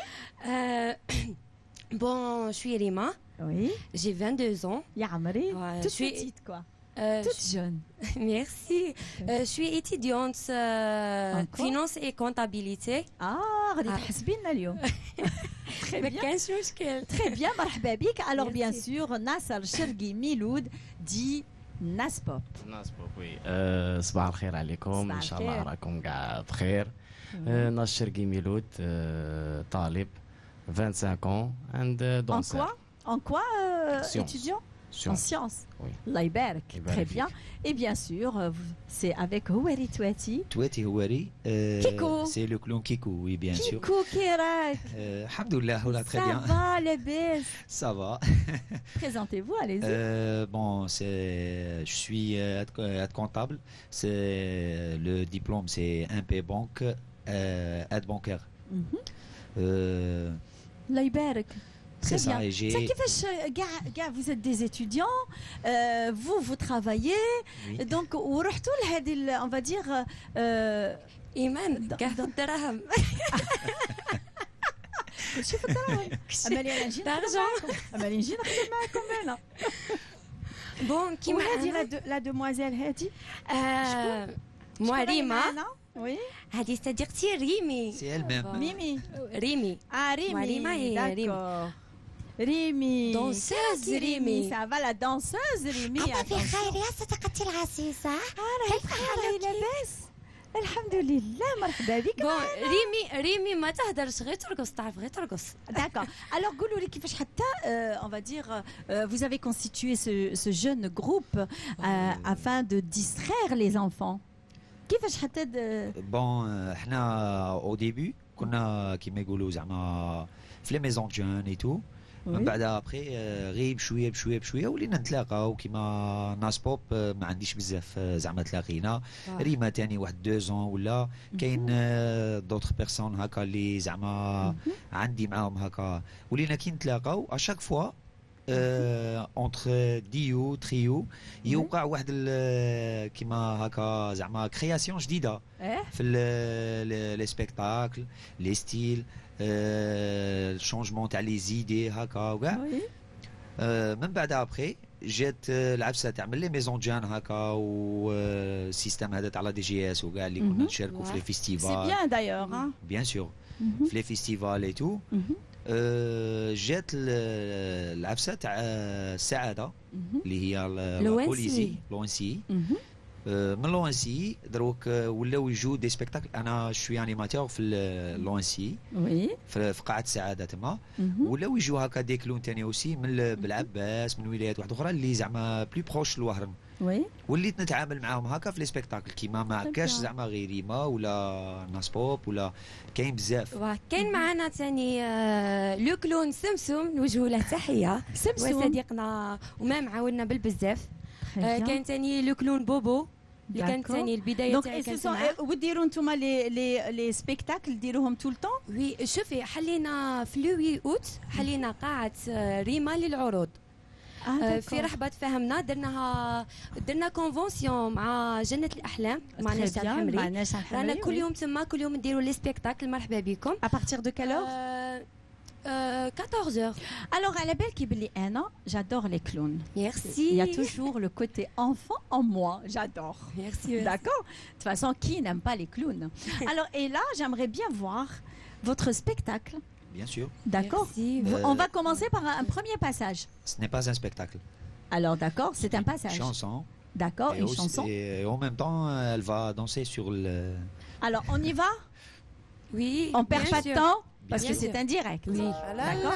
[SPEAKER 7] Bon, je suis Rima,
[SPEAKER 1] oui.
[SPEAKER 7] j'ai 22 ans.
[SPEAKER 1] Ya Amri,
[SPEAKER 7] Ouais,
[SPEAKER 1] toute
[SPEAKER 7] je suis-
[SPEAKER 1] petite quoi,
[SPEAKER 7] Euh,
[SPEAKER 1] toute jeune.
[SPEAKER 7] Merci. Je suis étudiante
[SPEAKER 1] Encore
[SPEAKER 7] finance et comptabilité.
[SPEAKER 1] غادي تحسبينا اليوم. Très
[SPEAKER 7] ما
[SPEAKER 1] bien.
[SPEAKER 7] كانش مشكل.
[SPEAKER 1] Très bien, مرحبا بك. Alors bien
[SPEAKER 7] Merci.
[SPEAKER 1] sûr, Nasser Chergui Miloud dit Naspop.
[SPEAKER 8] ناس بوي صباح الخير عليكم
[SPEAKER 1] صباح
[SPEAKER 8] ان شاء الله
[SPEAKER 1] الخير.
[SPEAKER 8] راكم كاع بخير ناس شرقي ميلود طالب 25 ans and
[SPEAKER 1] En
[SPEAKER 8] danseur.
[SPEAKER 1] quoi? En quoi
[SPEAKER 8] Sciences.
[SPEAKER 1] étudiant? En
[SPEAKER 8] Sciences.
[SPEAKER 1] sciences.
[SPEAKER 8] Oui.
[SPEAKER 1] Allah يبارك.
[SPEAKER 8] يبارك
[SPEAKER 1] Très
[SPEAKER 8] فيك.
[SPEAKER 1] bien. Et bien sûr, c'est avec Houari Touati.
[SPEAKER 6] Touati Houari.
[SPEAKER 1] Kiko.
[SPEAKER 6] C'est le clown Kiko, oui, bien sûr.
[SPEAKER 1] Kiko كي راك؟
[SPEAKER 6] Alhamdoulilah, voilà, très
[SPEAKER 1] Ça
[SPEAKER 6] bien.
[SPEAKER 1] va لاباس؟
[SPEAKER 6] Ça va.
[SPEAKER 1] Présentez-vous, allez-y.
[SPEAKER 6] Bon, je suis aide comptable. C'est le diplôme, c'est MP Banque, aide bancaire.
[SPEAKER 1] Mhm.
[SPEAKER 6] Euh,
[SPEAKER 1] الله يبارك.
[SPEAKER 6] c'est
[SPEAKER 1] Très
[SPEAKER 6] ça.
[SPEAKER 1] bien.
[SPEAKER 6] Et
[SPEAKER 1] C'est
[SPEAKER 6] j'ai.
[SPEAKER 1] كيفاش كاع vous êtes des étudiants, vous travaillez,
[SPEAKER 6] Oui.
[SPEAKER 1] donc ورحتوا لهذه on va dire
[SPEAKER 7] إيمان كاع في الدراهم.
[SPEAKER 1] شوف الدراهم. امالي انا نجي نخدم
[SPEAKER 7] L'argent.
[SPEAKER 1] معاكم. امالي نجي نخدم معاكم انا.
[SPEAKER 7] Bon, كيما
[SPEAKER 1] وهذه
[SPEAKER 7] أنا
[SPEAKER 1] لا دوموازيل هذه
[SPEAKER 7] موا ريما
[SPEAKER 1] وي
[SPEAKER 7] هذه صديقتي ريمي.
[SPEAKER 6] C'est elle-même.
[SPEAKER 1] ميمي
[SPEAKER 7] ريمي.
[SPEAKER 1] ريمي
[SPEAKER 7] ريما هي ريمي.
[SPEAKER 1] d'accord. Rimi.
[SPEAKER 7] Danseuse
[SPEAKER 1] Qui
[SPEAKER 7] Rimi.
[SPEAKER 1] Ça va la danseuse Rimi.
[SPEAKER 9] بخير يا صديقتي العزيزة.
[SPEAKER 1] كيف حالك لاباس؟ الحمد لله مرحبا بك.
[SPEAKER 7] بون ريمي ما تهدرش غير ترقص تعرف غير ترقص.
[SPEAKER 1] D'accord. Alors قولوا لي كيفاش حتى on va dire vous avez constitué ce jeune groupe afin de distraire les enfants. كيفاش حتى
[SPEAKER 6] Bon, احنا au début كنا كيما يقولوا زعما في لي ميزون جون اي تو. من بعد ابخي غير بشويه ولينا نتلاقاو كيما ناس بوب ما عنديش بزاف زعما تلاقينا. ريما تاني واحد 2 زون ولا كاين دوطخ بيرسون هكا اللي زعما عندي معاهم هكا ولينا كي نتلاقاو اشاك فوا اونتر ديو تريو يوقع واحد كيما هكا زعما كرياسيون جديده في لي سبيكتاكل لي ستيل الشونجمون تاع لي زيدي هكا وكاع. من بعد ابخي جات العفسه تعمل لي ميزون جان هكا والسيستم هذا تاع لا دي جي اس وكاع اللي كنا نشاركوا في لي
[SPEAKER 1] C'est
[SPEAKER 6] فيستيفال
[SPEAKER 1] bien d'ailleurs hein.
[SPEAKER 6] بيان سور في لي فيستيفال اي تو. جات العفسه تاع السعاده اللي هي البوليسي لونسي. من لونسي دروك ولاو يجوا دي سبيكتاكل. انا شوي انيماتور في لونسي
[SPEAKER 1] Oui.
[SPEAKER 6] في قاعه السعاده تما. ولاو يجوا هكا دي كلون تاني اوسي من بالعباس من ولايات واحده اخرى اللي زعما بلو بروش الوهران.
[SPEAKER 1] Oui.
[SPEAKER 6] وليت نتعامل معاهم هكا في لي سبيكتاكل كيما ما كاش زعما غير ريما ولا ناس بوب ولا كاين بزاف.
[SPEAKER 7] كاين معنا ثاني لو كلون سمسم نوجهوا له تحيه.
[SPEAKER 1] سمسم.
[SPEAKER 7] وصديقنا وما معاوننا بالبزاف. كاين ثاني لو كلون بوبو اللي كان
[SPEAKER 1] D'accord.
[SPEAKER 7] ثاني البدايه
[SPEAKER 1] Donc
[SPEAKER 7] تاعي
[SPEAKER 1] et ce
[SPEAKER 7] كانت
[SPEAKER 1] sont
[SPEAKER 7] معاه.
[SPEAKER 1] وديروا نتوما les spectacles ديروهم tout le temps.
[SPEAKER 7] وي شوفي حلينا في لو 8 اوت حلينا قاعه ريما للعروض. في رحبة فهمنا درنا كونفونسيون مع جنة الأحلام مع ناس الحمري. رانا كل يوم تما كل يوم نديروا لي سبيكتاكل. مرحبا بكم.
[SPEAKER 1] À partir de quelle heure
[SPEAKER 7] 14h.
[SPEAKER 1] Alors على بالك بلي أنا j'adore les clowns.
[SPEAKER 7] Merci.
[SPEAKER 1] Il y a toujours le côté enfant en moi, j'adore.
[SPEAKER 7] Merci.
[SPEAKER 1] D'accord. De toute façon, qui n'aime pas les clowns? Alors et là, j'aimerais bien voir votre spectacle.
[SPEAKER 6] Bien sûr.
[SPEAKER 1] D'accord.
[SPEAKER 7] Merci.
[SPEAKER 1] On va commencer par un premier passage.
[SPEAKER 6] Ce n'est pas un spectacle.
[SPEAKER 1] Alors d'accord, c'est un passage.
[SPEAKER 6] Chanson.
[SPEAKER 1] D'accord,
[SPEAKER 6] Et
[SPEAKER 1] une
[SPEAKER 6] aussi-
[SPEAKER 1] chanson.
[SPEAKER 6] Et en même temps, elle va danser sur le.
[SPEAKER 1] Alors on y va.
[SPEAKER 7] Oui.
[SPEAKER 1] On perd
[SPEAKER 7] bien
[SPEAKER 1] pas
[SPEAKER 7] sûr.
[SPEAKER 1] de temps parce
[SPEAKER 7] Bien
[SPEAKER 1] que
[SPEAKER 7] sûr.
[SPEAKER 1] c'est indirect.
[SPEAKER 7] Oui.
[SPEAKER 1] D'accord.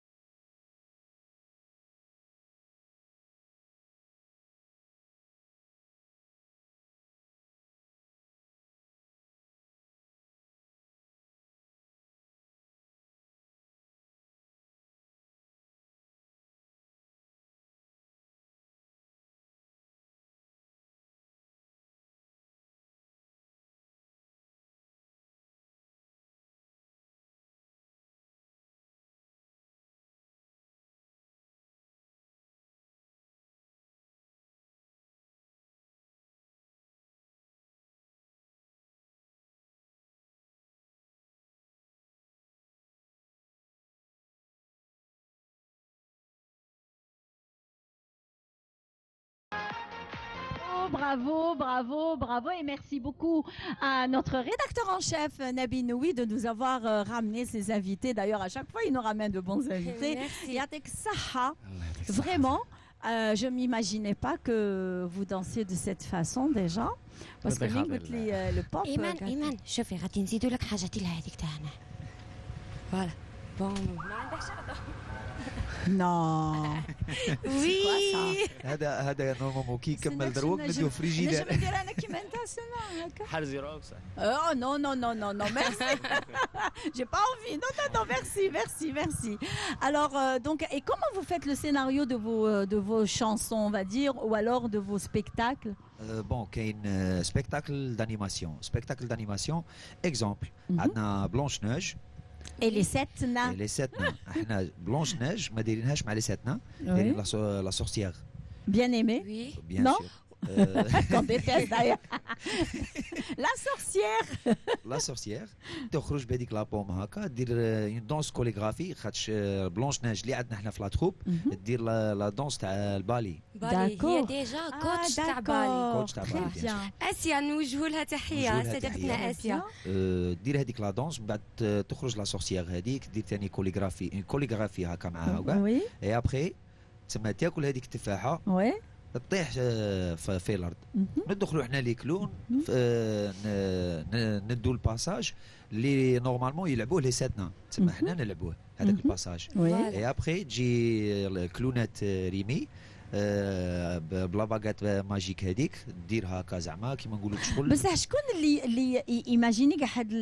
[SPEAKER 1] bravo et merci beaucoup à notre rédacteur en chef Nabil Noui de nous avoir ramené ses invités. D'ailleurs, à chaque fois, il nous ramène de bons invités.
[SPEAKER 7] Merci.
[SPEAKER 1] Yatek Saha, vraiment, je m'imaginais pas que vous dansiez de cette façon déjà. Parce que le pop.
[SPEAKER 7] ايمان شوفي غادي نزيدوا لك حاجات اللي هذيك تاعنا فوالا بون ما عندكش
[SPEAKER 1] Non.
[SPEAKER 7] وي
[SPEAKER 6] هذا نورمالمون كي يكمل دروك نديو فريجيدير.
[SPEAKER 1] نجم ندير انا كيما انت سما هكا.
[SPEAKER 8] حال زيروكس.
[SPEAKER 1] Oh non, merci. J'ai pas envie. Non, merci. Alors, donc, et comment vous faites le scénario de vos chansons, on va dire, ou alors de vos spectacles?
[SPEAKER 6] بون كاين سبيكتاكل دانيماسيون اكزومبل عندنا بلونش نوج
[SPEAKER 1] Et les sept nains.
[SPEAKER 6] لي سات نان. احنا بلونش نوج ما دايرينهاش مع لي سات نان دايرين لا سورسيير
[SPEAKER 1] Bien aimé.
[SPEAKER 7] وي
[SPEAKER 6] بيان
[SPEAKER 1] Non.
[SPEAKER 6] سور.
[SPEAKER 1] Qu'on déteste d'ailleurs. La sorcière.
[SPEAKER 6] لا سورسيير تخرج بهذيك لابوم هكا دير اون دونس كوليغرافي خاطش بلونش ناج اللي عندنا حنا في لا تروب دير لا دونس تاع البالي.
[SPEAKER 7] بالي هي
[SPEAKER 1] D'accord.
[SPEAKER 7] ديجا كوتش تاع بالي
[SPEAKER 6] كوتش تاع بالي
[SPEAKER 1] Très bien.
[SPEAKER 7] اسيا نوجهوا لها تحيه
[SPEAKER 6] نوجهوا لها
[SPEAKER 7] صديقتنا
[SPEAKER 6] تحية.
[SPEAKER 7] اسيا
[SPEAKER 6] دير هذيك لا دونس من بعد تخرج لا سورسيير هذيك دير ثاني كوليغرافي هكا معاها وكاع
[SPEAKER 1] Oui.
[SPEAKER 6] اي ابخي تسمى تاكل هذيك التفاحه
[SPEAKER 1] Oui.
[SPEAKER 6] تطيح في الارض. ندخلوا احنا لي كلون ندو الباساج اللي نورمالمون يلعبوه لي ساتنا تسمى احنا نلعبوه هذاك الباساج.
[SPEAKER 1] Oui.
[SPEAKER 6] اي ابخي تجي الكلونات ريمي بلا باغات ماجيك هذيك دير هكا زعما كيما نقولوا شغل.
[SPEAKER 1] بصح شكون اللي ايماجيني قاعد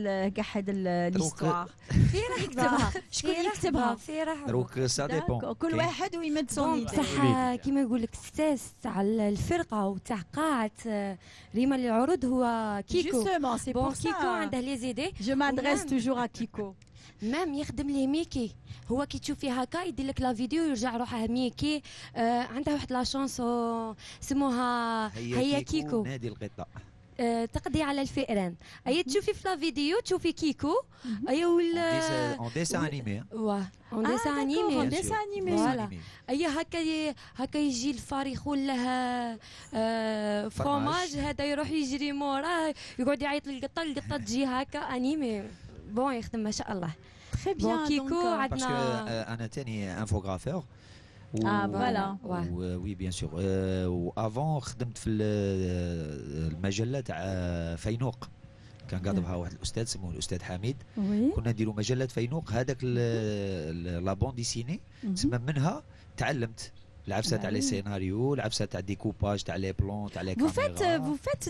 [SPEAKER 1] ليستوار؟
[SPEAKER 7] في
[SPEAKER 1] يكتبها. شكون يكتبها؟
[SPEAKER 7] في راه
[SPEAKER 6] دروك سا ديبون
[SPEAKER 1] كل واحد ويمد سون
[SPEAKER 7] بصح كيما يقول لك الساس تاع الفرقه وتاع قاعه ريما للعروض هو كيكو.
[SPEAKER 1] Justement, c'est
[SPEAKER 7] بون
[SPEAKER 1] pour
[SPEAKER 7] كيكو
[SPEAKER 1] ça.
[SPEAKER 7] عنده لي زيدي
[SPEAKER 1] Je m'adresse toujours à Kiko.
[SPEAKER 7] مام يخدم لي ميكي هو كي تشوفي هكا يدير لك لا فيديو يرجع روحه ميكي عندها واحد لا شونسو سموها هيا كيكو
[SPEAKER 6] نادي القطه.
[SPEAKER 7] تقضي على الفئران اي تشوفي في لا فيديو تشوفي كيكو اي ولا
[SPEAKER 6] اون ديسان انيمي.
[SPEAKER 7] واه اون
[SPEAKER 1] Ah,
[SPEAKER 7] ديسان
[SPEAKER 1] d'accord, en
[SPEAKER 7] انيمي
[SPEAKER 1] dessin animé.
[SPEAKER 7] Voilà. اي هكا يجي الفريخ ولا فروماج هذا يروح يجري موراه يقعد يعيط القطه تجي هكا انيمي بون يخدم ما شاء الله.
[SPEAKER 1] Très bien.
[SPEAKER 7] بون كيكو
[SPEAKER 1] donc,
[SPEAKER 6] باسكو
[SPEAKER 7] عندنا
[SPEAKER 6] انا تاني انفوغرافور.
[SPEAKER 1] Ah, voilà.
[SPEAKER 6] وي بيان سور. وافون خدمت في المجله تاع فينوق كان قاعد بها واحد الاستاذ سموه الاستاذ حميد.
[SPEAKER 1] Oui.
[SPEAKER 6] كنا نديروا مجله فينوق هذاك لا بون ديسيني تسمى منها تعلمت العفسه تاع لي سيناريو العفسه تاع ديكوباج تاع لي بلون تاع لي
[SPEAKER 1] Vous faites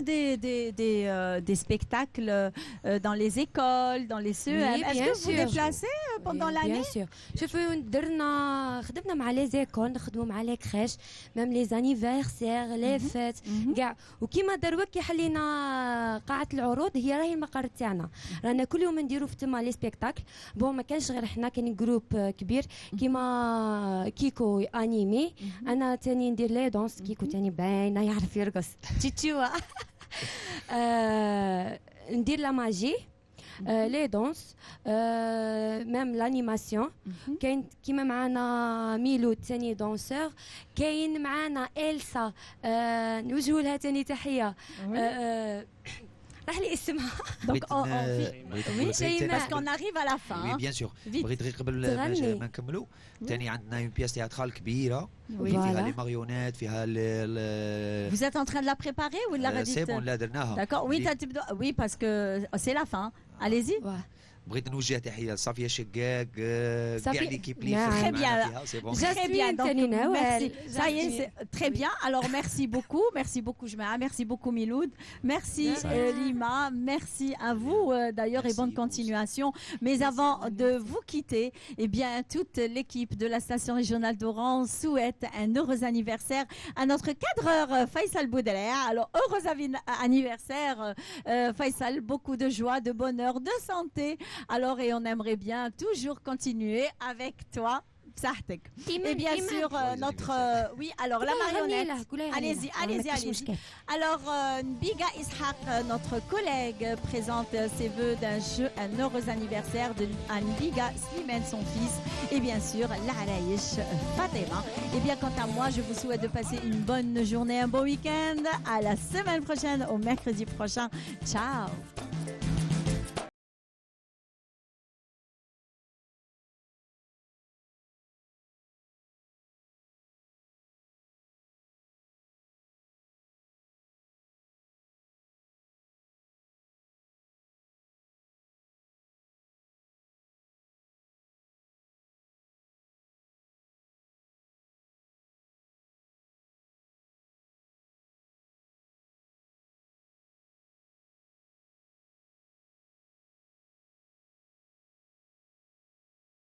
[SPEAKER 1] des spectacles dans les écoles, dans les CEM.
[SPEAKER 7] Oui,
[SPEAKER 1] Est-ce
[SPEAKER 7] bien
[SPEAKER 1] que vous
[SPEAKER 7] sûr.
[SPEAKER 1] déplacez pendant l'année?
[SPEAKER 7] Bien sûr. شوفوا خدمنا مع لي زيكول نخدموا مع لي كريش ميم لي زانيفرسير لي فيت كاع وكيما دروك كي حلينا قاعه العروض هي راهي المقر تاعنا رانا كل يوم نديروا في تما لي سبيكتاكل بون ما كانش غير حنا كاين جروب كبير كيما كيكو انيمي انا تاني ندير لي دونس كيكو تاني باينه يعرف يرقص تشيتشوا ندير لا ماجي لي دونس ميم لانيماسيون كاين كيما معنا ميلو تاني دونسور كاين معنا إلسا نوجهوا لها تاني تحيه راح لي اسمها
[SPEAKER 1] Donc, parce qu'on arrive à la fin.
[SPEAKER 6] وي
[SPEAKER 1] hein.
[SPEAKER 6] بيان سور.
[SPEAKER 1] Vite.
[SPEAKER 6] بغيت غير قبل
[SPEAKER 7] تغني.
[SPEAKER 6] ما نكملوا ثاني عندنا اون بياس تياترال كبيره
[SPEAKER 1] Oui.
[SPEAKER 6] فيها لي ماريونيت فيها
[SPEAKER 1] Vous êtes en train de la préparer ou la
[SPEAKER 6] سي بون لا درناها.
[SPEAKER 1] D'accord, oui, oui, parce que c'est la fin. Allez-y.
[SPEAKER 6] بغيت نوجه تحيه لصافيه شقاق كاع
[SPEAKER 7] صافية-
[SPEAKER 6] ليكيب لي
[SPEAKER 7] نعم.
[SPEAKER 1] Très bien.
[SPEAKER 6] سي بون.
[SPEAKER 1] Très bien, donc,
[SPEAKER 7] Jasmine,
[SPEAKER 1] merci.
[SPEAKER 7] Noël.
[SPEAKER 1] Ça y est,
[SPEAKER 7] Jasmine.
[SPEAKER 1] c'est très bien. Alors, merci beaucoup, Jmaa, merci beaucoup, Miloud, merci Lima, merci à vous d'ailleurs et bonne continuation. Mais avant de vous quitter, eh bien, toute l'équipe de la station régionale d'Oran souhaite un heureux anniversaire à notre cadreur Faisal Boudelea. Alors, heureux anniversaire Faisal, beaucoup de joie, de bonheur, de santé. Alors, et on aimerait bien toujours continuer avec toi بصحتك.
[SPEAKER 7] إيمان،
[SPEAKER 1] Et bien
[SPEAKER 7] إيمان.
[SPEAKER 1] sûr, notre. Oui, alors la marionnette. Allez-y, allez-y. Alors, Biga Ishaq, notre collègue, présente ses vœux un heureux anniversaire de Biga Slimane, son fils, et bien sûr, l'Araïch Fatima. Et bien, quant à moi, je vous souhaite de passer une bonne journée, un beau week-end. À la semaine prochaine, au mercredi prochain. Ciao!